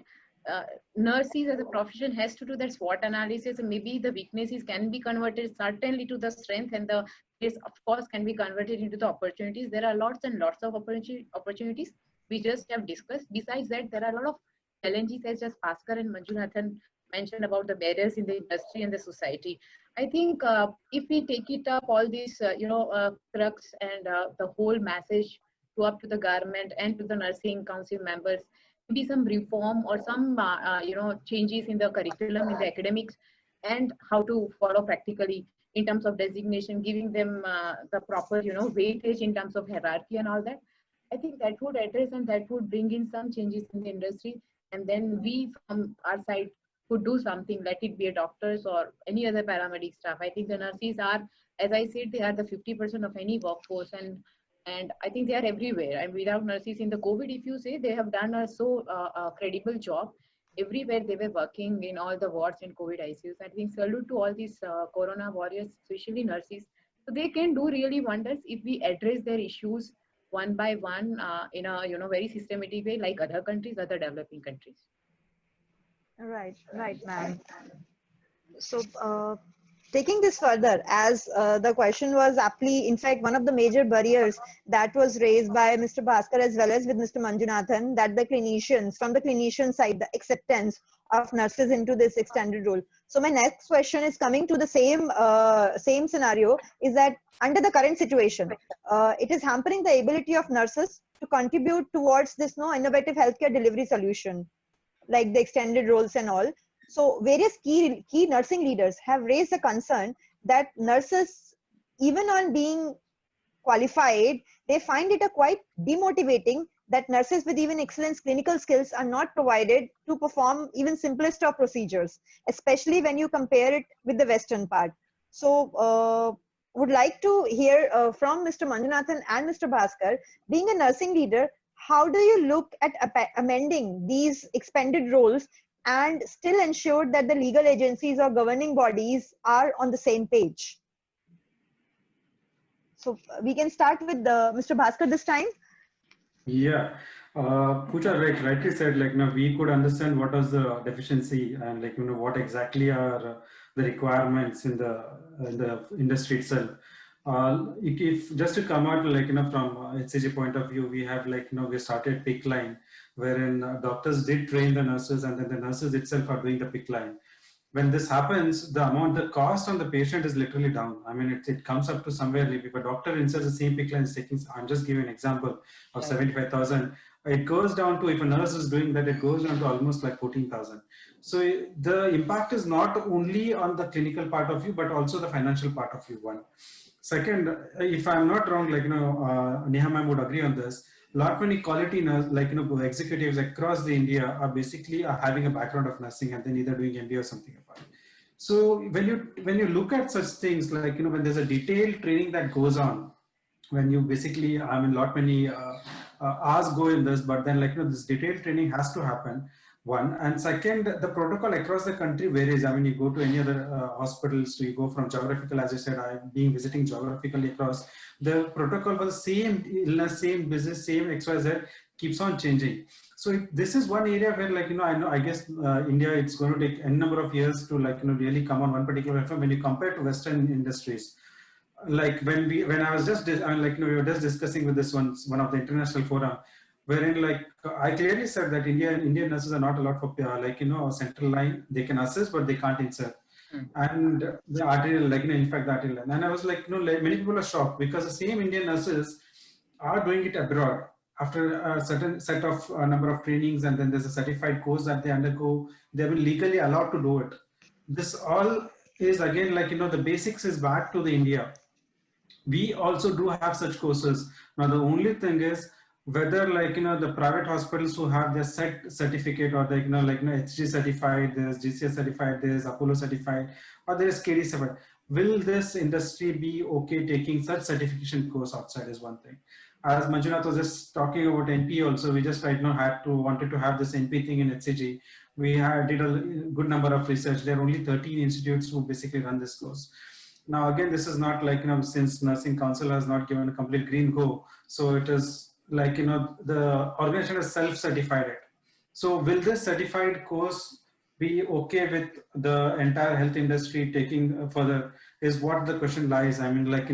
nurses as a profession has to do that SWOT analysis, and maybe the weaknesses can be converted certainly to the strength, and the this of course can be converted into the opportunities. There are lots and lots of opportunities we just have discussed. Besides that, there are a lot of challenges, as just Bhaskar and Manjunathan mentioned about the barriers in the industry and the society. I think if we take it up, all these crux and the whole message to up to the government and to the nursing council members, maybe some reform or some changes in the curriculum, in the academics, and how to follow practically in terms of designation, giving them the proper weightage in terms of hierarchy and all that. I think that would address and that would bring in some changes in the industry, and then we from our side could do something, let it be a doctors or any other paramedic staff. I think the nurses are, as I said, they are the 50% of any workforce, and I think they are everywhere. And without nurses in the COVID, if you say, they have done a credible job. Everywhere they were working in all the wards in COVID ICUs. I think salute to all these corona warriors, especially nurses. So they can do really wonders if we address their issues one by one in a very systematic way, like other countries, other developing countries. Right, right, ma'am. So, taking this further, as the question was aptly, in fact, one of the major barriers that was raised by Mr. Bhaskar as well as with Mr. Manjunathan, that the clinicians, from the clinician side, the acceptance of nurses into this extended role. So my next question is coming to the same scenario, is that under the current situation, it is hampering the ability of nurses to contribute towards this innovative healthcare delivery solution, like the extended roles and all. So various key nursing leaders have raised a concern that nurses, even on being qualified, they find it a quite demotivating that nurses with even excellent clinical skills are not provided to perform even simplest of procedures, especially when you compare it with the Western part. So would like to hear from Mr. Manjunathan and Mr. Bhaskar, being a nursing leader, how do you look at amending these expanded roles and still ensure that the legal agencies or governing bodies are on the same page? So we can start with Mr. Bhaskar this time. Yeah, Pooja rightly said, like, we could understand what was the deficiency and, like, what exactly are the requirements in the industry itself. If just to come out, like, from HCG point of view, we have, like, we started PICC line, wherein doctors did train the nurses, and then the nurses itself are doing the PICC line. When this happens, the cost on the patient is literally down. I mean, it comes up to somewhere, if a doctor inserts the same PICC line is taking, I'm just giving an example of 75,000, it goes down to, if a nurse is doing that, it goes down to almost like 14,000. So the impact is not only on the clinical part of view, but also the financial part of view, one. Second, if I'm not wrong, like, Neha ma'am would agree on this, lot many quality nurse, like, executives across the India are basically having a background of nursing and then either doing MBA or something about it. So when you look at such things, like, when there's a detailed training that goes on, when you basically, I mean, lot many hours go in this, but then, like, this detailed training has to happen, one. And second, the protocol across the country varies. I mean, you go to any other hospitals, so you go from geographical, as I said, I've been visiting geographically across, the protocol for the same illness, same business, same XYZ keeps on changing. So this is one area where, like, I guess India, it's going to take a number of years to, like, really come on one particular platform when you compare to Western industries. Like when I was just, I mean, like, we were just discussing with this one of the international forum, wherein, like, I clearly said that Indian nurses are not allowed for, like, central line. They can assist, but they can't insert. And the arterial, like, in fact, the arterial line. And I was like, like, many people are shocked because the same Indian nurses are doing it abroad after a certain set of number of trainings, and then there's a certified course that they undergo. They've been legally allowed to do it. This all is, again, like, the basics is back to the India. We also do have such courses. Now, the only thing is whether, like, the private hospitals who have their certificate, or the, like, HG certified, there's GCS certified, there's Apollo certified, or there's KD certified. Will this industry be okay taking such certification course outside is one thing. As Manjunath was just talking about NP also, we just right now wanted to have this NP thing in HCG. We did a good number of research. There are only 13 institutes who basically run this course. Now, again, this is not like, since Nursing Council has not given a complete green go. So it is like, the organization has self-certified it. So will this certified course be okay with the entire health industry taking further is what the question lies. I mean, like,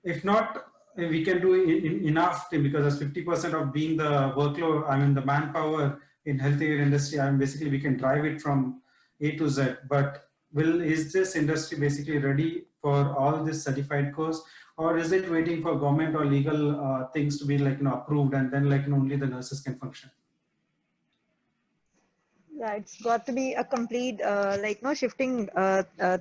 if not, we can do enough because as 50% of being the workload, I mean, the manpower in healthcare industry, I mean, basically we can drive it from A to Z, but is this industry basically ready for all this certified course, or is it waiting for government or legal things to be, like, approved, and then, like, only the nurses can function? Yeah, it's got to be a complete, like, shifting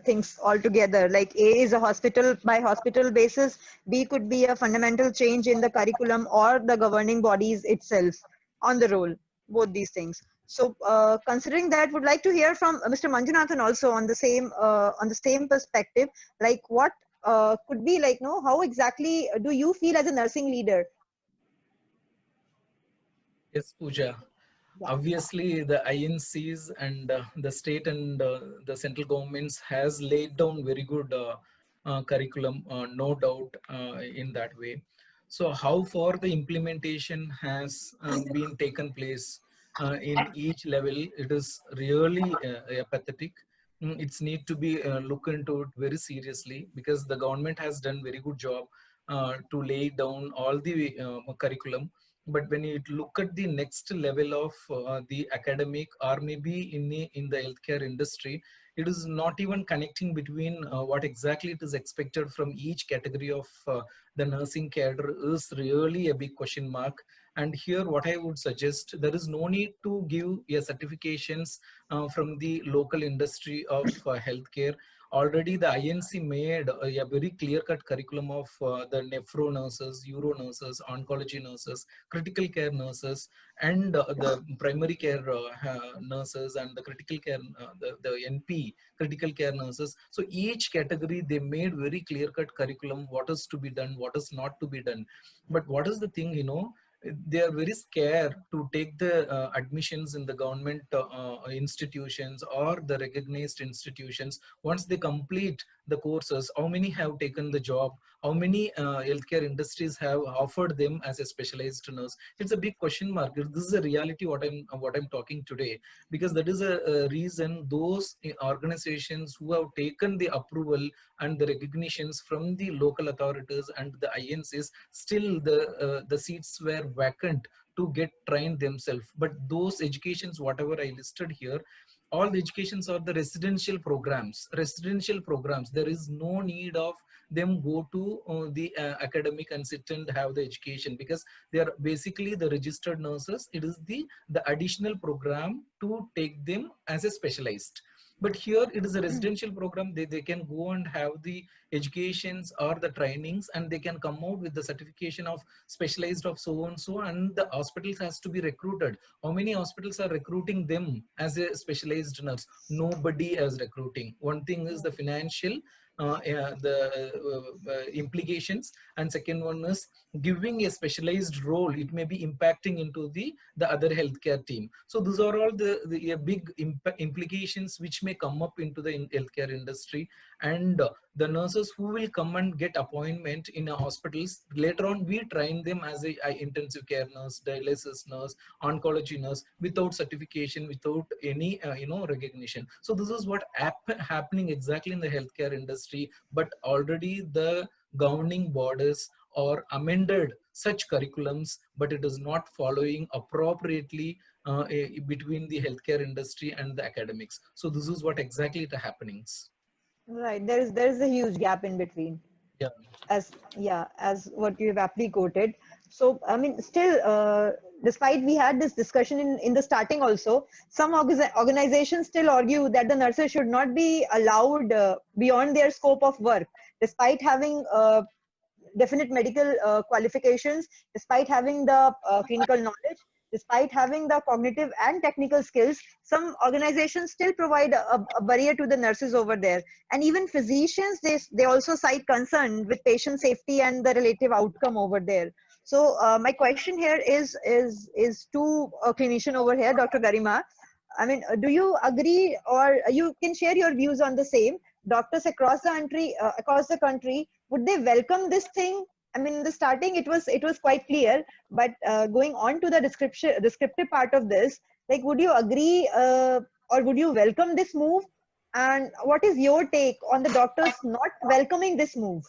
things altogether. Like, A is a hospital by hospital basis, B could be a fundamental change in the curriculum or the governing bodies itself on the role, both these things. So considering that, would like to hear from Mr. Manjunathan also on the same perspective, like what could be, like, how exactly do you feel as a nursing leader? Yes, Pooja. Obviously, the INCs and the state and the central governments has laid down very good curriculum, no doubt in that way. So how far the implementation has been taken place in each level, it is really pathetic. It's need to be looked into it very seriously, because the government has done very good job to lay down all the curriculum. But when you look at the next level of the academic, or maybe in the healthcare industry, it is not even connecting between what exactly it is expected from each category of the nursing cadre is really a big question mark. And here what I would suggest, there is no need to give a certifications from the local industry of healthcare. Already the INC made a very clear-cut curriculum of the nephro nurses, uro nurses, oncology nurses, critical care nurses, and the primary care nurses, and the critical care, the NP critical care nurses. So each category, they made very clear-cut curriculum, what is to be done, what is not to be done. But what is the thing, they are very scared to take the admissions in the government institutions or the recognized institutions. Once they complete the courses, how many have taken the job? How many healthcare industries have offered them as a specialized nurse? It's a big question mark. This is a reality what I'm talking today, because that is a reason those organizations who have taken the approval and the recognitions from the local authorities and the INCs, still the seats were vacant to get trained themselves. But those educations, whatever I listed here, all the educations are the residential programs. There is no need of them go to the academic and sit and have the education, because they are basically the registered nurses. It is the additional program to take them as a specialized. But here it is a residential program. They can go and have the educations or the trainings, and they can come out with the certification of specialized of so and so, and the hospitals has to be recruited. How many hospitals are recruiting them as a specialized nurse? Nobody is recruiting. One thing is the financial implications, and second one is giving a specialized role. It may be impacting into the other healthcare team. So these are all the big implications which may come up into the healthcare industry. And the nurses who will come and get appointment in hospitals, later on we train them as a intensive care nurse, dialysis nurse, oncology nurse, without certification, without any recognition. So this is what happening exactly in the healthcare industry. But already the governing bodies or amended such curriculums, but it is not following appropriately between the healthcare industry and the academics. So this is what exactly the happenings. Right, there's a huge gap in between. Yeah. As what you have aptly quoted. So I mean, still, despite we had this discussion in the starting also, some organizations still argue that the nurses should not be allowed beyond their scope of work, despite having definite medical qualifications, despite having the clinical knowledge, despite having the cognitive and technical skills. Some organizations still provide a barrier to the nurses over there. And even physicians, they also cite concern with patient safety and the relative outcome over there. So my question here is to a clinician over here, Dr. Garima. I mean, do you agree, or you can share your views on the same? Doctors across the country, would they welcome this thing? I mean, in the starting, it was quite clear, but going on to the descriptive part of this, like, would you agree or would you welcome this move? And what is your take on the doctors not welcoming this move?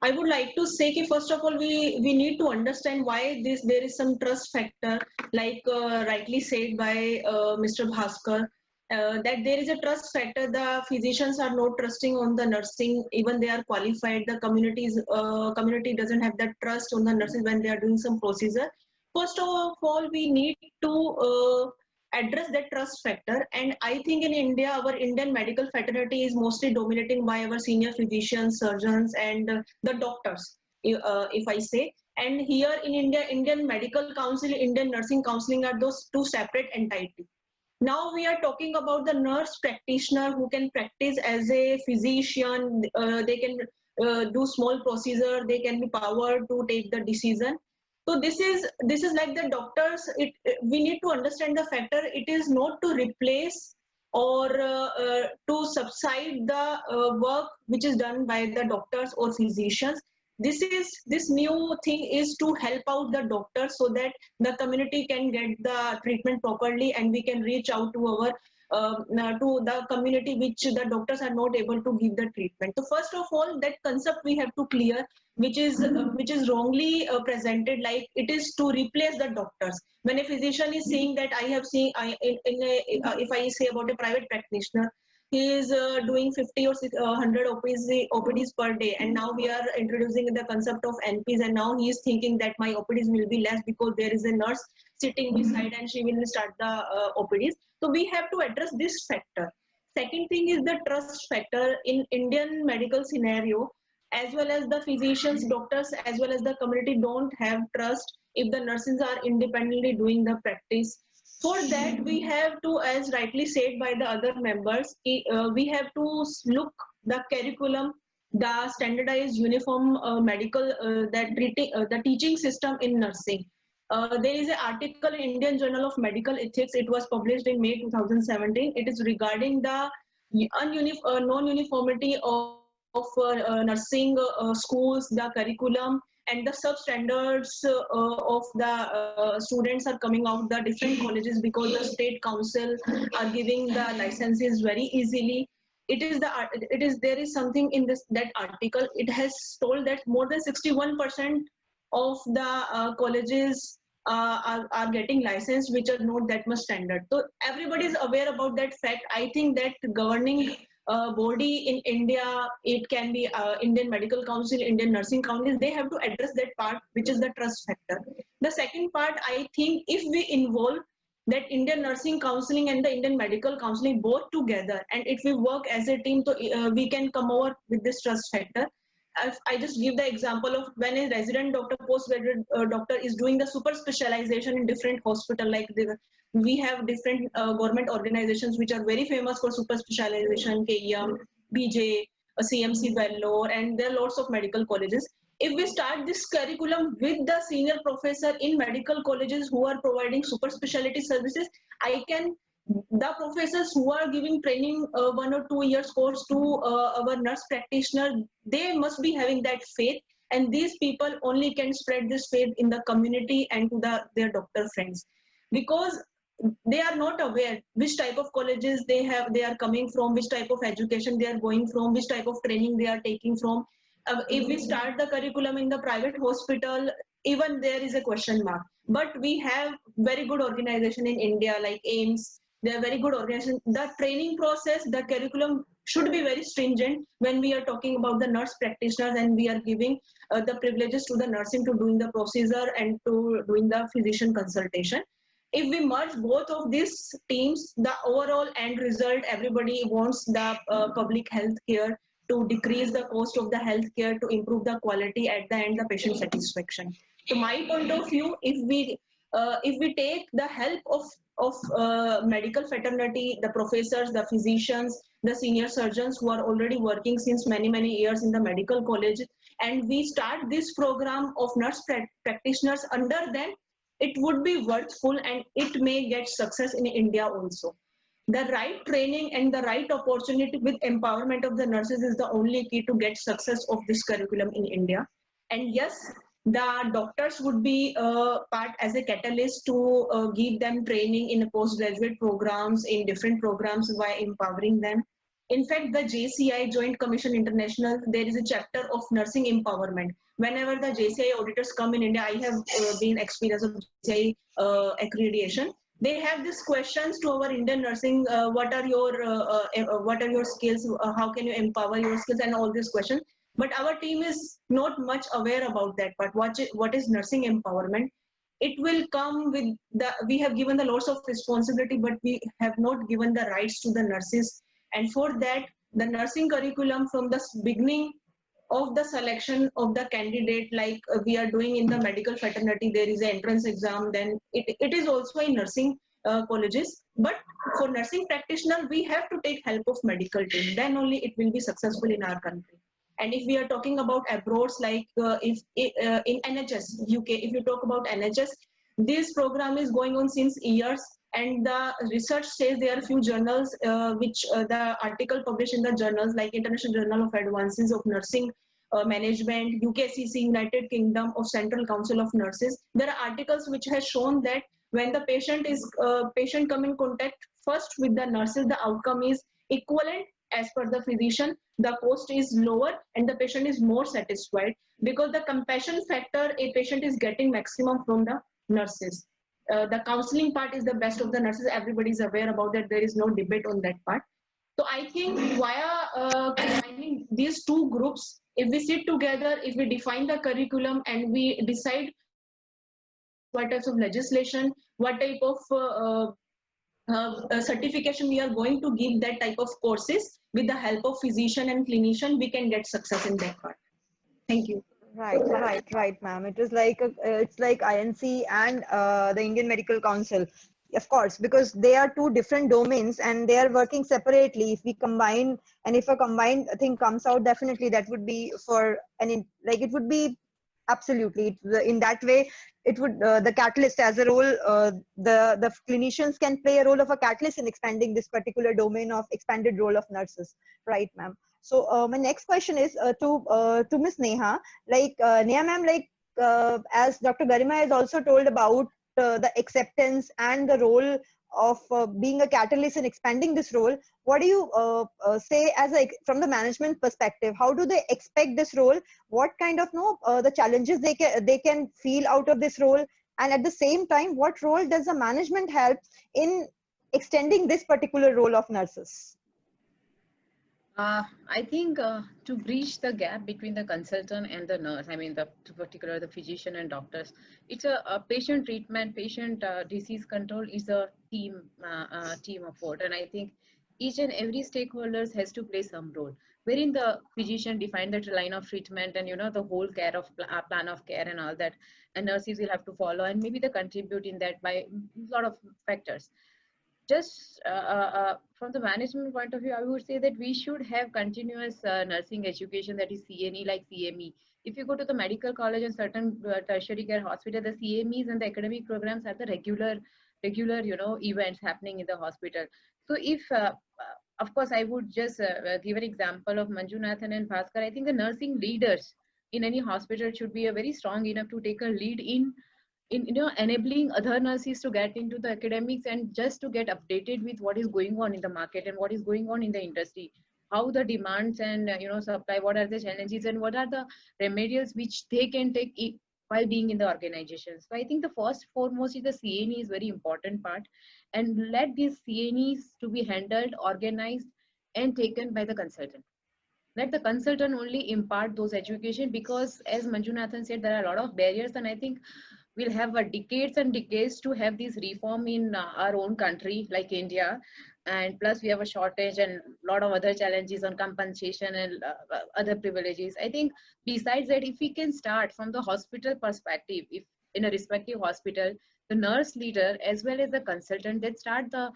I would like to say that first of all, we need to understand why there is some trust factor, like rightly said by Mr. Bhaskar, that there is a trust factor. The physicians are not trusting on the nursing, even they are qualified. The community doesn't have that trust on the nurses when they are doing some procedure. First of all, we need to address that trust factor. And I think in India, our Indian medical fraternity is mostly dominating by our senior physicians, surgeons, and the doctors, if I say. And here in India, Indian Medical Council, Indian Nursing Counseling are those two separate entities. Now we are talking about the nurse practitioner who can practice as a physician. They can do small procedure. They can be powered to take the decision. So this is like the doctors. We need to understand the factor. It is not to replace or to subside the work which is done by the doctors or physicians. This new thing is to help out the doctors so that the community can get the treatment properly, and we can reach out to our to the community which the doctors are not able to give the treatment. So first of all, that concept we have to clear, which is wrongly presented, like it is to replace the doctors. When a physician is saying that I have seen, if I say about a private practitioner, he is doing 50 or 100 OPDs per day, and now we are introducing the concept of NPs, and now he is thinking that my OPDs will be less because there is a nurse sitting beside and she will start the OPDs. So we have to address this factor. Second thing is the trust factor. In Indian medical scenario, as well as the physicians, doctors, as well as the community don't have trust if the nurses are independently doing the practice. For that, we have to, as rightly said by the other members, we have to look the curriculum, the standardized uniform medical, the teaching system in nursing. There is an article in Indian Journal of Medical Ethics. It was published in May 2017. It is regarding the non-uniformity of nursing schools, the curriculum, and the substandards of the students are coming out the different colleges because the state council are giving the licenses very easily. There is something in that article. It has told that more than 61% of the colleges are getting licensed, which are not that much standard. So everybody is aware about that fact. I think that governing body in India, it can be Indian Medical Council, Indian Nursing Council, they have to address that part, which is the trust factor. The second part, I think if we involve that Indian Nursing Counseling and the Indian Medical Counseling both together, and if we work as a team, so we can come over with this trust factor. I just give the example of when a resident doctor, postgraduate doctor is doing the super specialization in different hospital, like we have different government organizations which are very famous for super specialization, KEM, BJ, CMC Vellore, and there are lots of medical colleges. If we start this curriculum with the senior professor in medical colleges who are providing super specialty services, the professors who are giving training 1 or 2 years course to our nurse practitioner, they must be having that faith, and these people only can spread this faith in the community and to their doctor friends, because they are not aware which type of colleges they are coming from, which type of education they are going from, which type of training they are taking from. If we start the curriculum in the private hospital, even there is a question mark. But we have very good organization in India like AIMS. They are very good organization. The training process, the curriculum should be very stringent when we are talking about the nurse practitioners, and we are giving the privileges to the nursing to doing the procedure and to doing the physician consultation. If we merge both of these teams, the overall end result, everybody wants the public health care to decrease the cost of the healthcare, to improve the quality, at the end the patient satisfaction. To my point of view, if we take the help of medical fraternity, the professors, the physicians, the senior surgeons who are already working since many years in the medical college, and we start this program of nurse practitioners under them, it would be worthful and it may get success in India also. The right training and the right opportunity with empowerment of the nurses is the only key to get success of this curriculum in India. And yes, the doctors would be part as a catalyst to give them training in postgraduate programs, in different programs, by empowering them. In fact, the JCI, Joint Commission International, there is a chapter of nursing empowerment. Whenever the JCI auditors come in India, I have been experienced of JCI accreditation. They have these questions to our Indian nursing, what are your skills, how can you empower your skills, and all these questions. But our team is not much aware about that. But what is nursing empowerment? It will come with we have given the lots of responsibility, but we have not given the rights to the nurses. And for that, the nursing curriculum from the beginning of the selection of the candidate, like we are doing in the medical fraternity, there is an entrance exam, then it is also in nursing colleges. But for nursing practitioner, we have to take help of medical team, then only it will be successful in our country. And if we are talking about abroad, like in NHS, UK, if you talk about NHS, this program is going on since years. And the research says there are few journals which the article published in the journals like International Journal of Advances of Nursing Management, UKCC, United Kingdom of Central Council of Nurses. There are articles which has shown that when the patient come in contact first with the nurses, the outcome is equivalent as per the physician. The cost is lower and the patient is more satisfied because the compassion factor a patient is getting maximum from the nurses. The counseling part is the best of the nurses. Everybody is aware about that. There is no debate on that part. So I think via combining these two groups, if we sit together, if we define the curriculum and we decide what types of legislation, what type of certification we are going to give that type of courses with the help of physician and clinician, we can get success in that part. Thank you. Right, ma'am. It is like it's like INC and the Indian Medical Council, of course, because they are two different domains and they are working separately. If we combine, and if a combined thing comes out, definitely that would be for like it would be absolutely in that way. It would the catalyst as a role. The clinicians can play a role of a catalyst in expanding this particular domain of expanded role of nurses, right, ma'am? So my next question is to Miss Neha. Like Neha ma'am, like as Dr. Garima has also told about the acceptance and the role of being a catalyst in expanding this role. What do you say as from the management perspective? How do they expect this role? What kind of the challenges they can feel out of this role? And at the same time, what role does the management help in extending this particular role of nurses? I think to bridge the gap between the consultant and the nurse, I mean, particular the physician and doctors, it's a patient treatment, patient disease control is a team effort, and I think each and every stakeholders has to play some role. Wherein the physician define the line of treatment and the whole care of plan of care and all that, and nurses will have to follow and maybe they contribute in that by a lot of factors. Just from the management point of view, I would say that we should have continuous nursing education, that is CNE like CME. If you go to the medical college and certain tertiary care hospital, the CMEs and the academic programs are the regular events happening in the hospital. So if of course, I would just give an example of Manjunathan and Bhaskar. I think the nursing leaders in any hospital should be a very strong enough to take a lead in enabling other nurses to get into the academics and just to get updated with what is going on in the market and what is going on in the industry, how the demands and supply, what are the challenges and what are the remedials which they can take while being in the organization. So I think the first foremost is the CNE is very important part, and let these CNEs to be handled, organized and taken by the consultant. Let the consultant only impart those education, because as Manjunathan said, there are a lot of barriers, and I think we'll have decades and decades to have this reform in our own country like India. And plus we have a shortage and a lot of other challenges on compensation and other privileges. I think besides that, if we can start from the hospital perspective, if in a respective hospital, the nurse leader as well as the consultant, that start the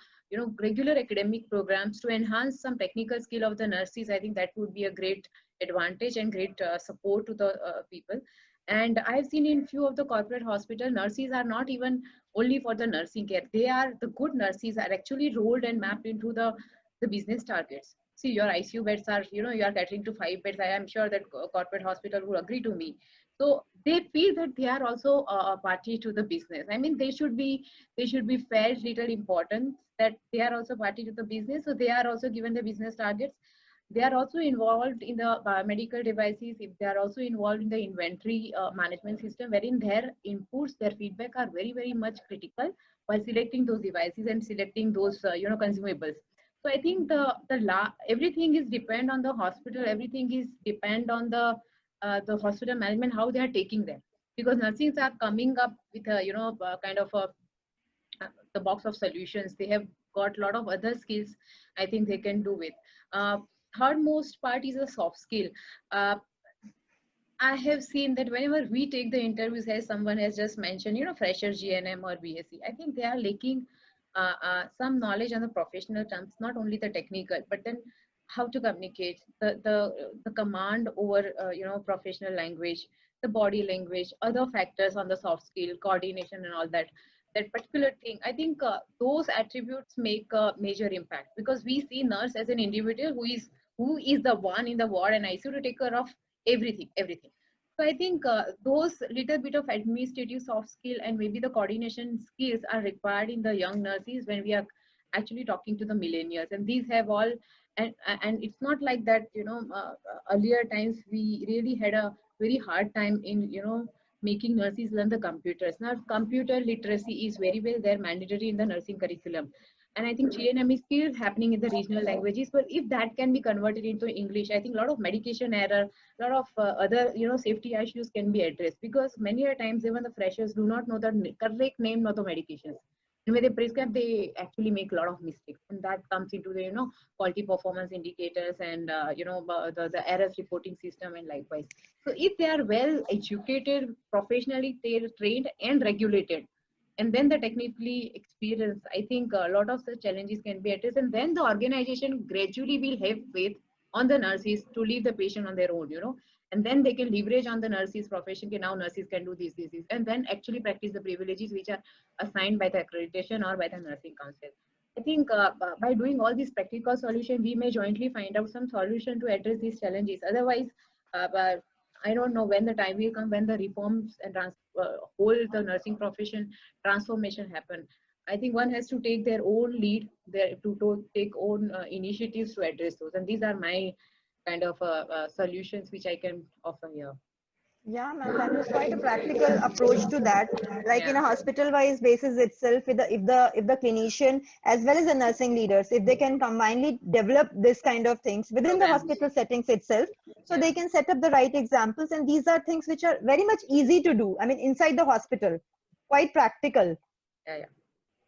regular academic programs to enhance some technical skill of the nurses, I think that would be a great advantage and great support to the people. And I've seen in few of the corporate hospital, nurses are not even only for the nursing care. They are the good nurses are actually rolled and mapped into the business targets. See, your ICU beds are, you are catering to 5 beds. I am sure that corporate hospital would agree to me. So they feel that they are also a party to the business. I mean, they should be felt little importance that they are also party to the business. So they are also given the business targets. They are also involved in the biomedical devices. If they are also involved in the inventory management system, wherein their inputs, their feedback are very, very much critical while selecting those devices and selecting those consumables. So I think everything is depend on the hospital. Everything is depend on the hospital management, how they are taking them, because nurses are coming up with a kind of the box of solutions. They have got a lot of other skills I think they can do with. Third most part is a soft skill. I have seen that whenever we take the interviews, as someone has just mentioned, fresher GNM or BSc, I think they are lacking some knowledge on the professional terms, not only the technical, but then how to communicate, the command over professional language, the body language, other factors on the soft skill, coordination and all that. that particular thing, I think those attributes make a major impact, because we see nurse as an individual who is the one in the ward and ICU to take care of everything. So I think those little bit of administrative soft skill and maybe the coordination skills are required in the young nurses when we are actually talking to the millennials. And these have all, and it's not like that, earlier times we really had a very hard time in, making nurses learn the computers. Now computer literacy is very well there, mandatory in the nursing curriculum. And I think GNM is still happening in the regional languages, but if that can be converted into English, I think a lot of medication error, a lot of other, safety issues can be addressed, because many a times even the freshers do not know the correct name of the medications. And when they prescribe, they actually make a lot of mistakes, and that comes into the, quality performance indicators and, the errors reporting system and likewise. So if they are well educated, professionally trained and regulated, and then the technically experienced, I think a lot of such challenges can be addressed, and then the organization gradually will have faith on the nurses to leave the patient on their own, and then they can leverage on the nurses profession. Okay, now nurses can do this, and then actually practice the privileges which are assigned by the accreditation or by the nursing council. I think by doing all these practical solutions, we may jointly find out some solution to address these challenges. Otherwise, I don't know when the time will come when the reforms and whole the nursing profession transformation happen. I think one has to take their own lead, to take own initiatives to address those. And these are my kind of solutions which I can offer here. Yeah, ma'am, that was quite a practical approach to that. Like in Yeah. a hospital-wise basis itself, if the clinician as well as the nursing leaders, if they can combinedly develop this kind of things within the Programs. hospital settings itself, so Yeah. they can set up the right examples. And these are things which are very much easy to do. I mean, inside the hospital, quite practical. Yeah.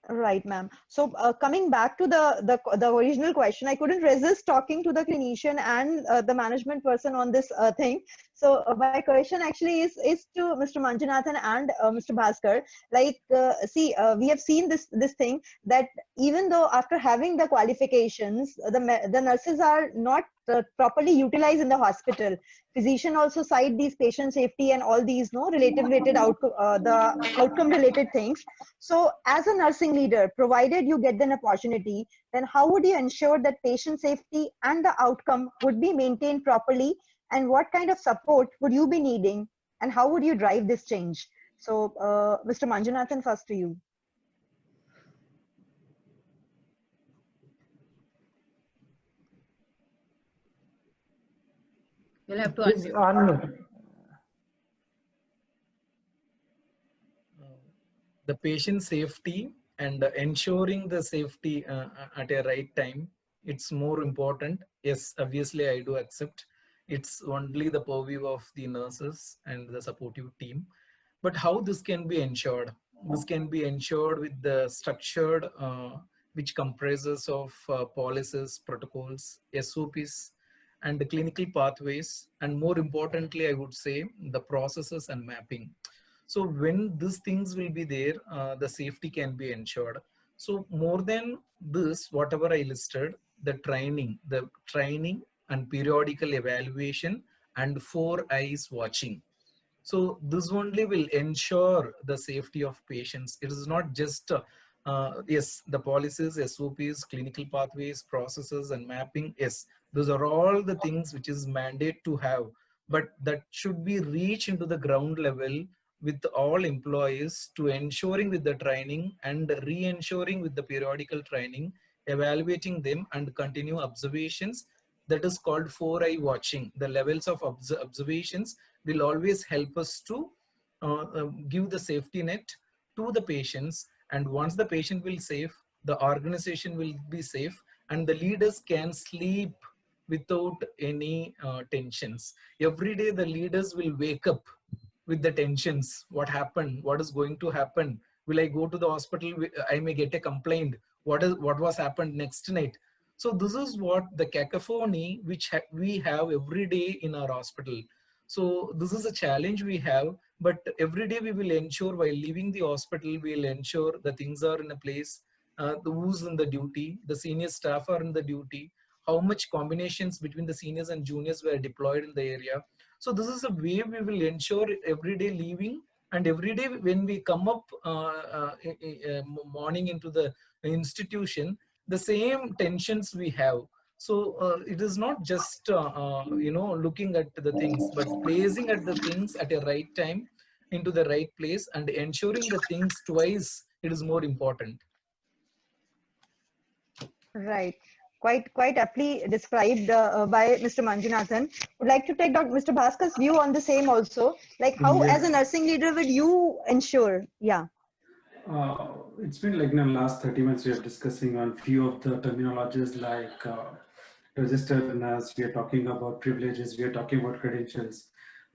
Right, ma'am. So coming back to the original question, I couldn't resist talking to the clinician and the management person on this thing. So my question actually is to Mr. Manjunathan and Mr. Bhaskar. Like, see, we have seen this thing that even though after having the qualifications, the nurses are not properly utilized in the hospital. Physician also cite these patient safety and all these related outcome, the outcome related things. So as a nursing leader, provided you get an opportunity, then how would you ensure that patient safety and the outcome would be maintained properly? And what kind of support would you be needing? And how would you drive this change? So Mr. Manjunathan, first to you. You'll have to Please unmute. unmute. The patient safety and ensuring the safety at a right time, it's more important. Yes, obviously I do accept it's only the purview of the nurses and the supportive team. But how this can be ensured? This can be ensured with the structured, which comprises of policies, protocols, SOPs, and the clinical pathways, and more importantly, I would say the processes and mapping. So when these things will be there, the safety can be ensured. So more than this, whatever I listed, the training and periodical evaluation and 4 eyes watching. So this only will ensure the safety of patients. It is not just, yes, the policies, SOPs, clinical pathways, processes and mapping. Yes, those are all the things which is mandate to have, but that should be reached into the ground level with all employees to ensuring with the training and re-ensuring with the periodical training, evaluating them and continue observations. That is called 4-eye watching. The levels of observations will always help us to give the safety net to the patients. And once the patient will safe, the organization will be safe, and the leaders can sleep without any tensions. Every day the leaders will wake up with the tensions. What happened? What is going to happen? Will I go to the hospital? I may get a complaint. What was happened next night? So this is what the cacophony which we have every day in our hospital. So this is a challenge we have, but every day we will ensure while leaving the hospital, we will ensure the things are in a place, who's in the duty, the senior staff are in the duty, how much combinations between the seniors and juniors were deployed in the area. So this is a way we will ensure every day leaving And every day when we come up morning into the institution, the same tensions we have. So it is not just looking at the things, but placing at the things at a right time into the right place and ensuring the things twice, it is more important. Right. Quite aptly described by Mr. Manjunathan. Would like to take Mr. Bhaskar's view on the same also. Like how, as a nursing leader, would you ensure? Yeah. It's been like in the last 30 minutes we are discussing on few of the terminologies like registered nurse, we are talking about privileges, we are talking about credentials.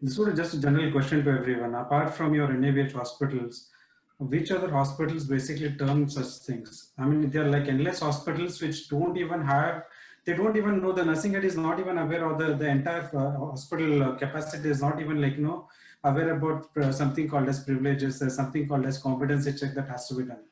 This was just a general question to everyone. Apart from your NABH hospitals, which other hospitals basically term such things? I mean, there are like endless hospitals which don't even have, they don't even know, the nursing head is not even aware of the entire hospital capacity is not even like, aware about something called as privileges. There's something called as competency check that has to be done.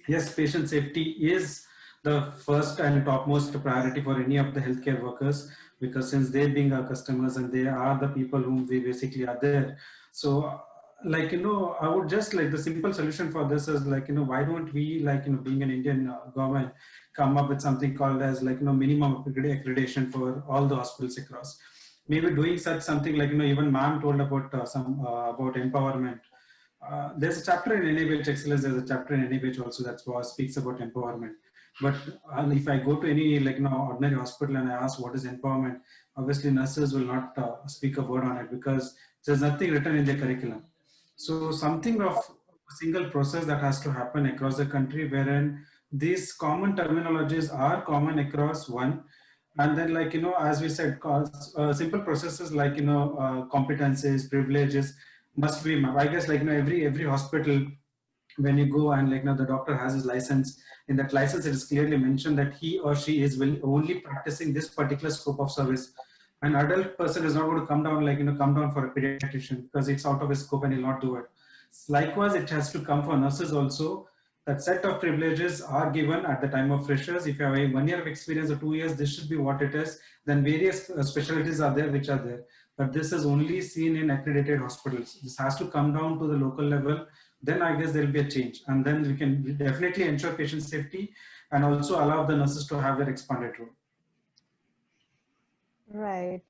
Yes, patient safety is the first and topmost priority for any of the healthcare workers, because since they being our customers and they are the people whom we basically are there. So like, I would just like the simple solution for this is like, why don't we like, being an Indian government, come up with something called as like, minimum accreditation for all the hospitals across. Maybe doing such something like, even ma'am told about about empowerment. There's a chapter in NABH Excellence, there's a chapter in NABH also that speaks about empowerment. But if I go to any like ordinary hospital and I ask what is empowerment, obviously nurses will not speak a word on it because there's nothing written in their curriculum. So something of a single process that has to happen across the country, wherein these common terminologies are common across one. And then like, as we said, simple processes like, competencies, privileges must be, I guess like, every hospital, when you go and like, the doctor has his license, in that license, it is clearly mentioned that he or she is only practicing this particular scope of service. An adult person is not going to come down like, come down for a pediatrician because it's out of his scope and he'll not do it. Likewise, it has to come for nurses also. That set of privileges are given at the time of freshers. If you have a 1 year of experience or 2 years, this should be what it is. Then various specialties are there, which are there. But this is only seen in accredited hospitals. This has to come down to the local level. Then I guess there will be a change. And then we can definitely ensure patient safety and also allow the nurses to have their expanded role. Right.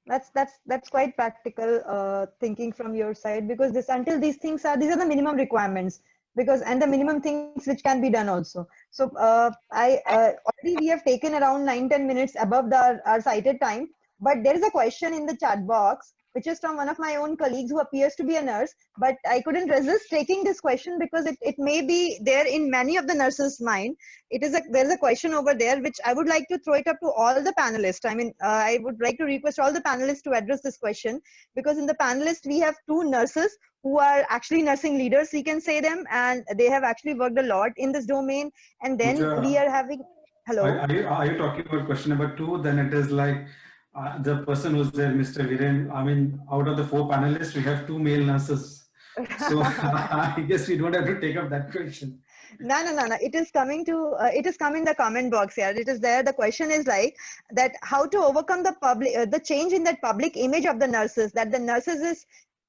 That's quite practical thinking from your side, because until these things are, these are the minimum requirements, and the minimum things which can be done also. So already we have taken around 9-10 minutes above our cited time, but there is a question in the chat box which is from one of my own colleagues who appears to be a nurse, but I couldn't resist taking this question because it may be there in many of the nurses' mind. There's a question over there which I would like to throw it up to all the panelists. I mean, I would like to request all the panelists to address this question, because in the panelists we have 2 nurses who are actually nursing leaders, we can say them, and they have actually worked a lot in this domain. And then we are having, hello. Are you talking about question number 2? Then it is like the person who's there, Mr. Viren. I mean, out of the 4 panelists, we have 2 male nurses. So I guess we don't have to take up that question. No. It is coming to, it is coming in the comment box here. It is there. The question is like that: how to overcome the change in that public image of the nurses, that the nurses is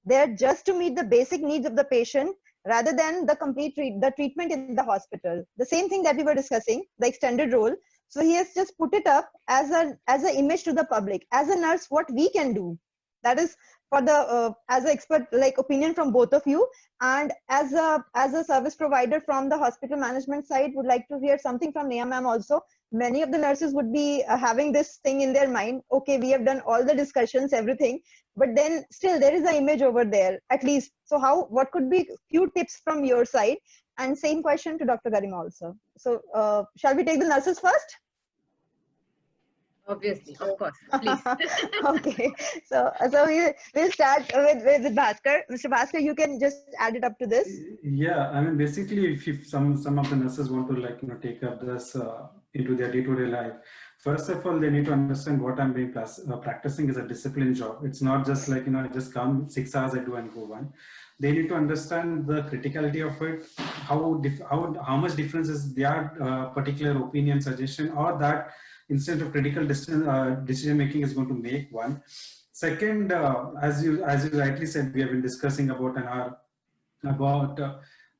there just to meet the basic needs of the patient rather than the complete treatment in the hospital. The same thing that we were discussing, the extended role. So he has just put it up as an image to the public. As a nurse, what we can do, that is for the as an expert like opinion from both of you, and as a service provider from the hospital management side, would like to hear something from Neha ma'am also. Many of the nurses would be having this thing in their mind. Okay, we have done all the discussions, everything, but then still there is an image over there at least. So what could be few tips from your side? And same question to Dr. Garima also. So shall we take the nurses first? Obviously, of course, please. Okay, so we'll start with Bhaskar. Mr. Bhaskar, you can just add it up to this. Yeah, I mean, basically, if some of the nurses want to like take up this into their day-to-day life, first of all, they need to understand what I'm being practicing is a discipline job. It's not just like I just come 6 hours, I do and go one. They need to understand the criticality of it, how much difference is their particular opinion, suggestion, or that instead of critical decision making is going to make one. Second, as you rightly said, we have been discussing about in our about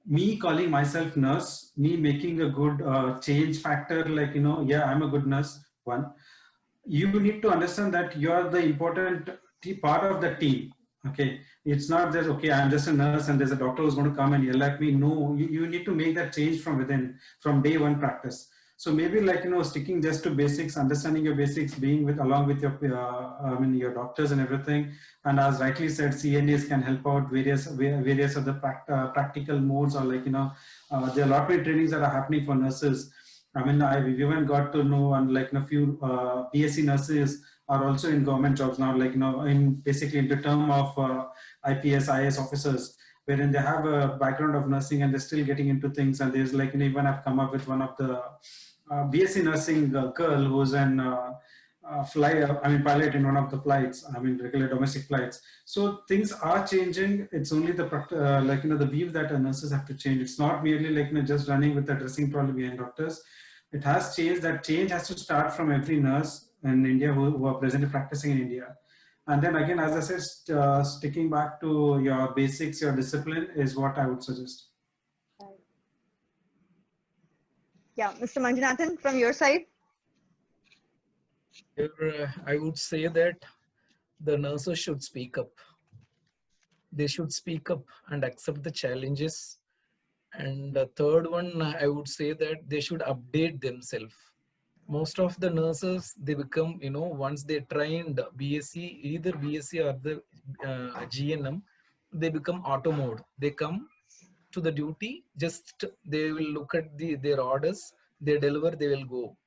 me calling myself nurse, me making a good change factor, like, yeah, I'm a good nurse. One, you need to understand that you are the important part of the team. Okay, it's not just, okay, I'm just a nurse and there's a doctor who's going to come and yell at me. No, you need to make that change from within, from day one practice. So maybe, like, sticking just to basics, understanding your basics, being with along with your your doctors and everything. And as rightly said, CNAs can help out various of the practical modes, or, like, there are a lot of trainings that are happening for nurses. I mean, we've even got to know, and, like, a few PSC nurses are also in government jobs now, like, in basically in the term of IPS, IS officers, wherein they have a background of nursing and they're still getting into things. And there's, like, even I've come up with one of the BSc nursing girl who's an pilot in one of the flights, regular domestic flights. So things are changing. It's only the the view that nurses have to change. It's not merely, like, just running with the dressing trolley behind doctors. It has changed. That change has to start from every nurse in India who are presently practicing in India. And then again, as I said, sticking back to your basics, your discipline is what I would suggest. Yeah, Mr. Manjunathan, from your side? I would say that the nurses should speak up. They should speak up and accept the challenges. And the third one, I would say that they should update themselves. Most of the nurses, they become, once they trained BSc, either BSc or the GNM, they become auto mode. They come to the duty, just they will look at their orders, they deliver, they will go.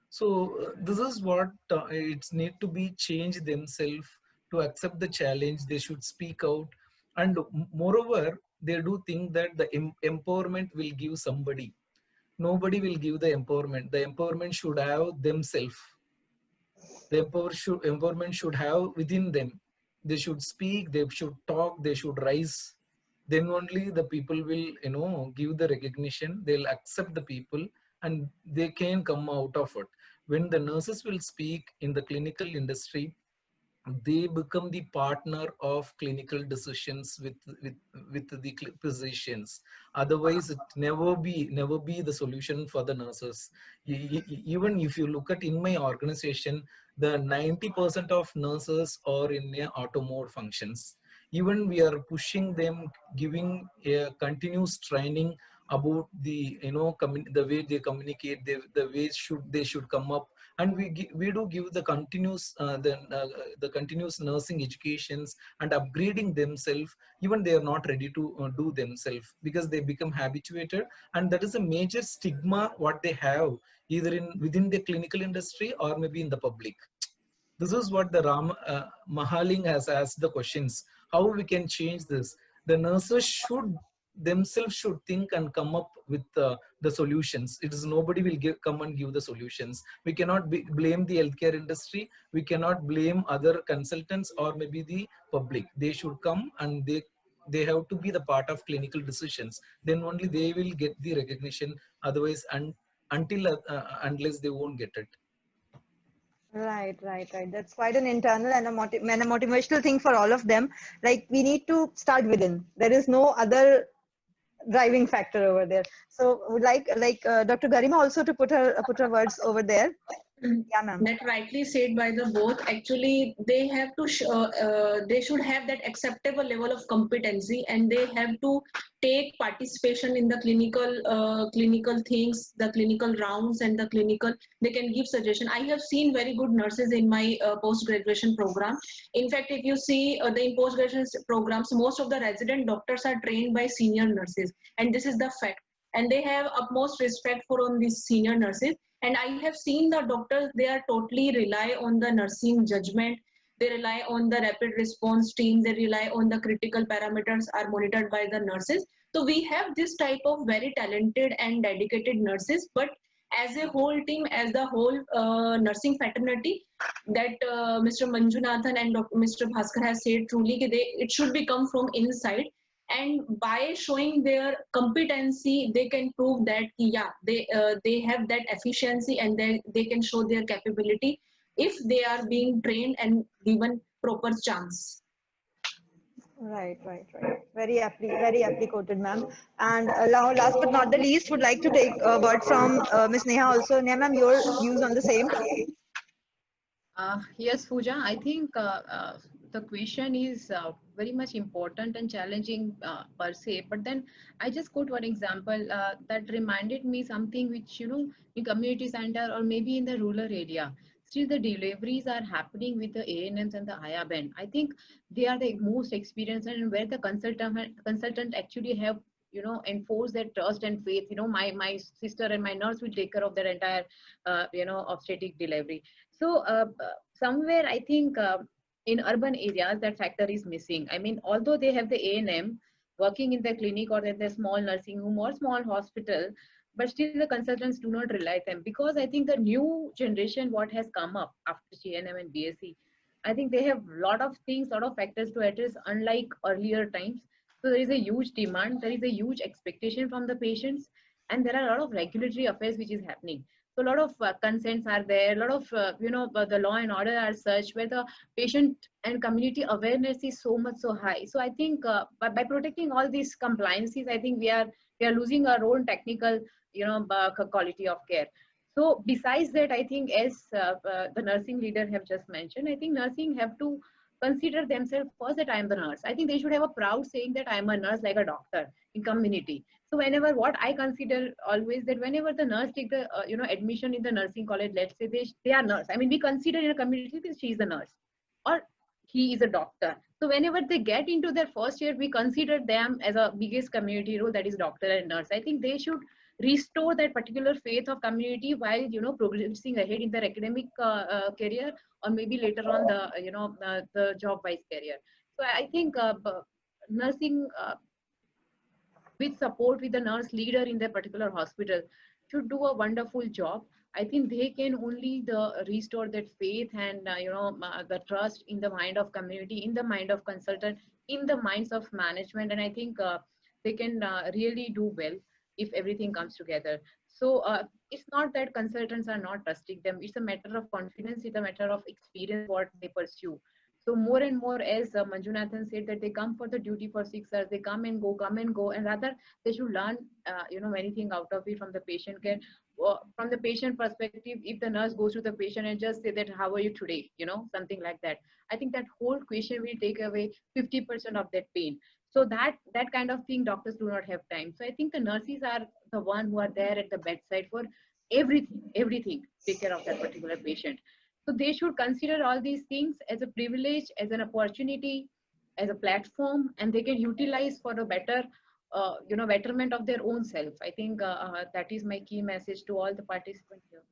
So this is what it's need to be changed themselves to accept the challenge. They should speak out, and moreover, they do think that the empowerment will give somebody. Nobody will give the empowerment. The empowerment should have themselves. The empowerment should have within them. They should speak, they should talk, they should rise. Then only the people will, give the recognition. They'll accept the people, and they can come out of it. When the nurses will speak in the clinical industry, they become the partner of clinical decisions with the physicians. Otherwise, it never be the solution for the nurses. Even if you look at in my organization, the 90% of nurses are in a auto mode functions. Even we are pushing them, giving a continuous training about the the way they communicate, the way they should come up. And we do give the continuous the continuous nursing educations and upgrading themselves. Even they are not ready to do themselves, because they become habituated, and that is a major stigma what they have, either within the clinical industry or maybe in the public. This is what the Mahaling has asked the questions. How we can change this? The nurses themselves should think and come up with the solutions. It is nobody will come and give the solutions. We cannot blame the healthcare industry. We cannot blame other consultants or maybe the public. They should come, and they have to be the part of clinical decisions. Then only they will get the recognition. Otherwise, unless they won't get it. Right. That's quite an internal and a motivational thing for all of them. Like, we need to start within. There is no other driving factor over there. So would like Dr. Garima also to put her words over there. Yeah, ma'am. That rightly said by the both. Actually, they have to they should have that acceptable level of competency, and they have to take participation in the clinical things, the clinical rounds, and the clinical. They can give suggestion. I have seen very good nurses in my post graduation program. In fact, if you see the post graduation programs, most of the resident doctors are trained by senior nurses, and this is the fact. And they have utmost respect for on these senior nurses. And I have seen the doctors, they are totally rely on the nursing judgment. They rely on the rapid response team. They rely on the critical parameters are monitored by the nurses. So we have this type of very talented and dedicated nurses. But as a whole team, as the whole nursing fraternity, that Mr. Manjunathan and Mr. Bhaskar has said truly, it should be come from inside. And by showing their competency, they can prove that yeah, they have that efficiency, and they can show their capability if they are being trained and given proper chance. Right. Very aptly quoted, ma'am. And now, last but not the least, would like to take a word from Miss Neha also. Neha, ma'am, your views on the same. Yes, Pooja, I think the question is very much important and challenging per se. But then I just quote one example that reminded me something which, in community center or maybe in the rural area, still the deliveries are happening with the ANMs and the IABN. I think they are the most experienced and where the consultant actually have, enforce their trust and faith. My sister and my nurse will take care of their entire, obstetric delivery. So somewhere I think in urban areas that factor is missing. I mean, although they have the A&M working in the clinic or in the small nursing home or small hospital, but still the consultants do not rely them because I think the new generation what has come up after GNM and BSc, I think they have lot of things, lot of factors to address unlike earlier times. So there is a huge demand, there is a huge expectation from the patients, and there are a lot of regulatory affairs which is happening. So a lot of consents are there, a lot of, the law and order are such where the patient and community awareness is so much so high. So I think by protecting all these compliances, I think we are losing our own technical, quality of care. So besides that, I think as the nursing leader have just mentioned, I think nursing have to consider themselves first that I am the nurse. I think they should have a proud saying that I am a nurse like a doctor in community. So whenever what I consider always that whenever the nurse take the admission in the nursing college, let's say they are nurse. I mean, we consider in a community that she is a nurse or he is a doctor. So whenever they get into their first year, we consider them as a biggest community role, that is doctor and nurse. I think they should restore that particular faith of community while progressing ahead in their academic career or maybe later on the job wise career. So I think nursing with support with the nurse leader in their particular hospital should do a wonderful job. I think they can only restore that faith and the trust in the mind of community, in the mind of consultant, in the minds of management, and I think they can really do well if everything comes together. So it's not that consultants are not trusting them, it's a matter of confidence, it's a matter of experience what they pursue. So more and more, as Manjunathan said, that they come for the duty for 6 hours, they come and go, and rather they should learn, anything out of it from the patient care. From the patient perspective, if the nurse goes to the patient and just say that, how are you today? Something like that. I think that whole question will take away 50% of that pain. So that kind of thing, doctors do not have time. So I think the nurses are the one who are there at the bedside for everything, take care of that particular patient. So they should consider all these things as a privilege, as an opportunity, as a platform, and they can utilize for a better, betterment of their own self. I think that is my key message to all the participants here.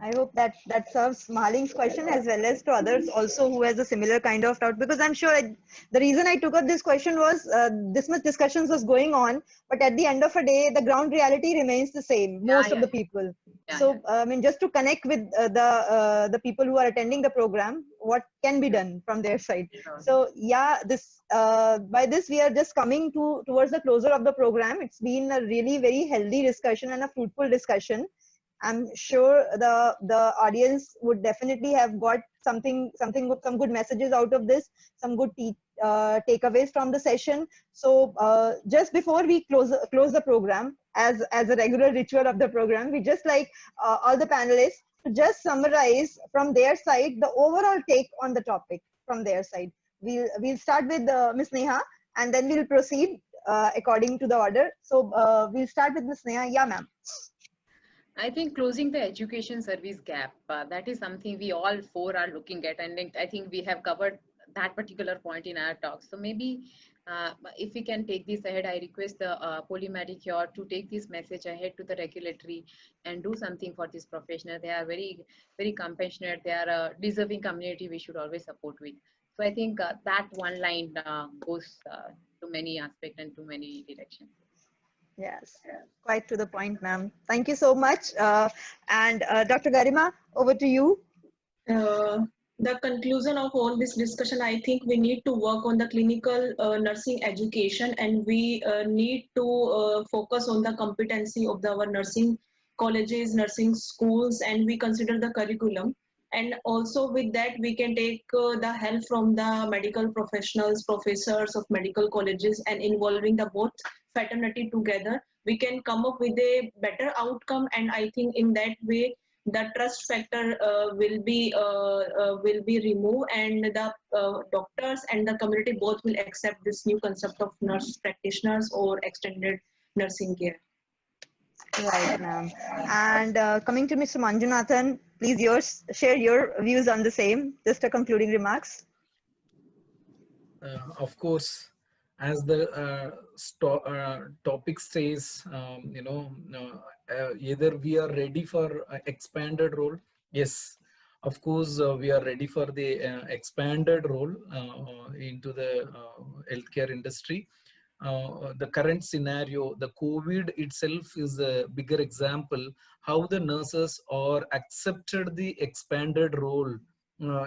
I hope that serves Maling's question as well as to others also who has a similar kind of doubt, because I'm sure the reason I took up this question was this much discussions was going on, but at the end of a day, the ground reality remains the same, most of the people. So, I mean, just to connect with the people who are attending the program, what can be done from their side. So, yeah, this by this, we are just coming towards the closure of the program. It's been a really very healthy discussion and a fruitful discussion. I'm sure the audience would definitely have got some good messages out of this, some good takeaways from the session. So just before we close the program, as a regular ritual of the program, we just like all the panelists to just summarize from their side the overall take on the topic from their side. We'll start with Ms. Neha, and then we'll proceed according to the order. So we'll start with Ms. Neha. Yeah, ma'am. I think closing the education service gap, that is something we all four are looking at. And I think we have covered that particular point in our talk. So maybe if we can take this ahead, I request the Polymedicure to take this message ahead to the regulatory and do something for this professional. They are very, very compassionate. They are a deserving community we should always support with. So I think that one line goes to many aspects and to many directions. Yes, quite to the point, ma'am. Thank you so much. And Dr. Garima, over to you. The conclusion of all this discussion, I think we need to work on the clinical nursing education, and we need to focus on the competency of our nursing colleges, nursing schools, and we consider the curriculum. And also with that, we can take the help from the medical professionals, professors of medical colleges, and involving the both fraternity together, we can come up with a better outcome. And I think in that way, the trust factor will be removed, and the doctors and the community both will accept this new concept of nurse practitioners or extended nursing care. Right, ma'am. And coming to Mr. Manjunathan, please share your views on the same. Just a concluding remarks. Of course, as the topic says, either we are ready for expanded role. Yes, of course, we are ready for the expanded role into the healthcare industry. The current scenario, the COVID itself is a bigger example how the nurses are accepted the expanded role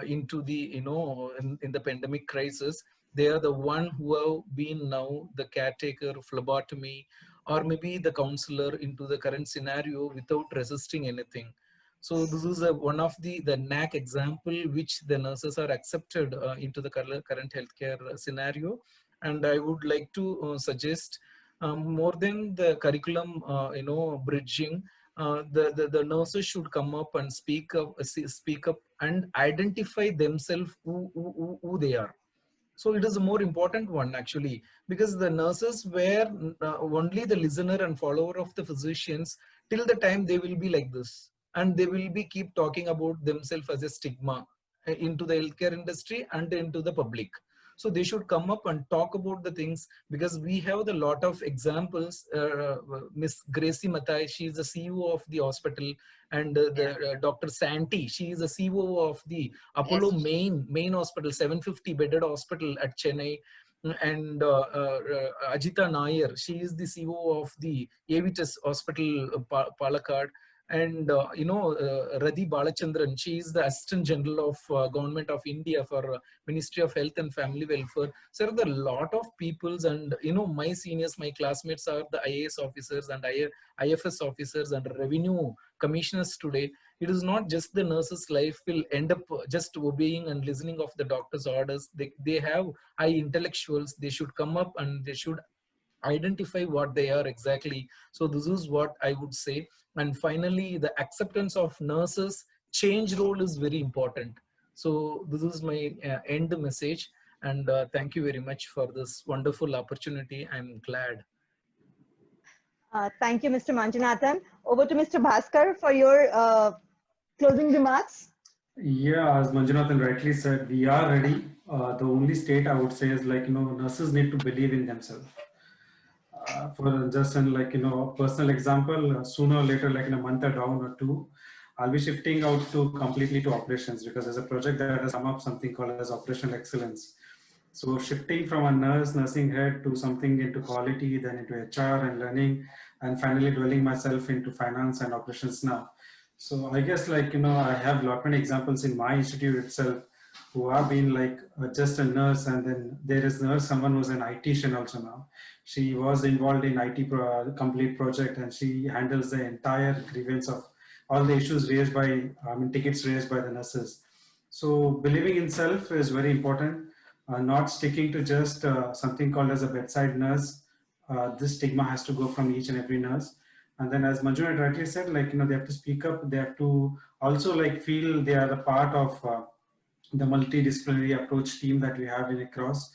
into the, in the pandemic crisis. They are the one who have been now the caretaker, phlebotomy, or maybe the counselor into the current scenario without resisting anything. So this is one of the NAC example which the nurses are accepted into the current healthcare scenario. And I would like to suggest more than the curriculum, bridging, the nurses should come up and speak up and identify themselves who they are. So it is a more important one actually, because the nurses were only the listener and follower of the physicians till the time they will be like this, and they will be keep talking about themselves as a stigma into the healthcare industry and into the public. So they should come up and talk about the things, because we have the lot of examples. Miss Gracie Mathai, she is the CEO of the hospital, and Dr. Santi, she is the CEO of the Apollo main hospital, 750 bedded hospital at Chennai. And Ajita Nair, she is the CEO of the Avitas Hospital, Palakkad. And Radhi Balachandran, she is the Assistant General of Government of India for Ministry of Health and Family Welfare. So there are a lot of peoples, and my seniors, my classmates are the IAS officers and IFS officers and revenue commissioners today. It is not just the nurses' life will end up just obeying and listening of the doctor's orders. They have high intellectuals. They should come up and they should identify what they are exactly. So this is what I would say. And finally, the acceptance of nurses change role is very important. So this is my end message. And thank you very much for this wonderful opportunity. I'm glad. Thank you, Mr. Manjunathan. Over to Mr. Bhaskar for your closing remarks. Yeah, as Manjunathan rightly said, we are ready. The only state I would say is nurses need to believe in themselves. For just an personal example, sooner or later, like in a month down or two, I'll be shifting out to completely to operations, because there's a project that has come up, something called as operational excellence. So shifting from a nursing head to something into quality, then into HR and learning, and finally dwelling myself into finance and operations now. So I guess I have lot many examples in my institute itself who have been just a nurse, and then there is someone who's an ITian also now. She was involved in IT complete project, and she handles the entire grievance of all the issues raised by, tickets raised by the nurses. So believing in self is very important. Not sticking to just something called as a bedside nurse. This stigma has to go from each and every nurse. And then, as Manju rightly said, they have to speak up. They have to also feel they are a part of the multidisciplinary approach team that we have in across.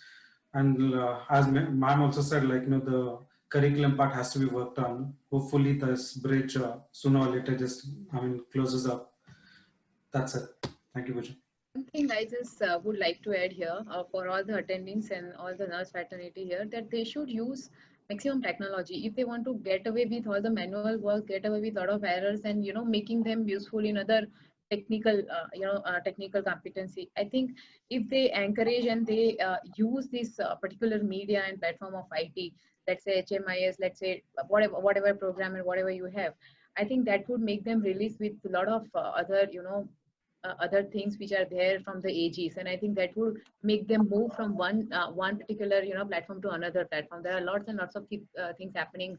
And as ma'am also said, the curriculum part has to be worked on. Hopefully, this bridge sooner or later just closes up. That's it. Thank you, Pooja. One thing I just would like to add here for all the attendings and all the nurse fraternity here, that they should use maximum technology if they want to get away with all the manual work, get away with a lot of errors, and making them useful in other technical technical competency. I think if they encourage and they use this particular media and platform of IT, let's say HMIS, let's say whatever program and whatever you have, I think that would make them release with a lot of other other things which are there from the AGs, and I think that would make them move from one particular platform to another platform. There are lots and lots of things happening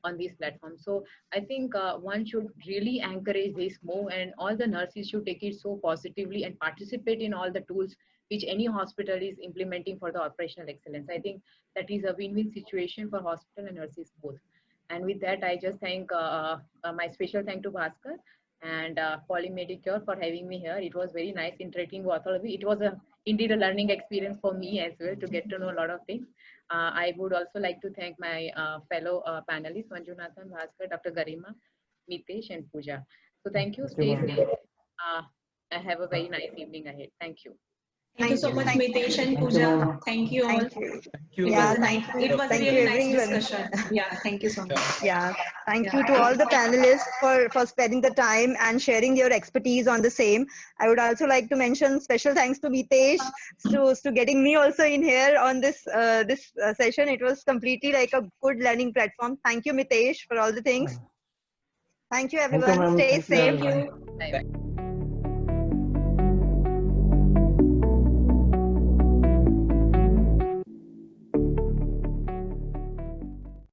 on these platforms. So I think one should really encourage this move, and all the nurses should take it so positively and participate in all the tools which any hospital is implementing for the operational excellence. I think that is a win-win situation for hospital and nurses both. And with that, I just thank my special thank to Bhaskar and Polymedicure for having me here. It was very nice interacting with all of you. It was indeed a learning experience for me as well to get to know a lot of things. I would also like to thank my fellow panelists, Manjunathan, Bhaskar, Dr. Garima, Mitesh, and Pooja. So thank you. Stay safe. I have a very nice evening ahead. Thank you. Thank you so much, Thank Mitesh and Thank you, Pooja. ma'am. Thank you all. Thank you. Thank you. Yeah, It was a thank really you, nice everyone. discussion. Yeah, thank you so much. Yeah, thank Yeah. you to all the panelists for spending the time and sharing your expertise on the same. I would also like to mention special thanks to Mitesh to getting me also in here on this session. It was completely like a good learning platform. Thank you, Mitesh, for all the things. Thank you, Thank you, everyone. ma'am. Stay Thank you, safe. Thank you. Bye. Thank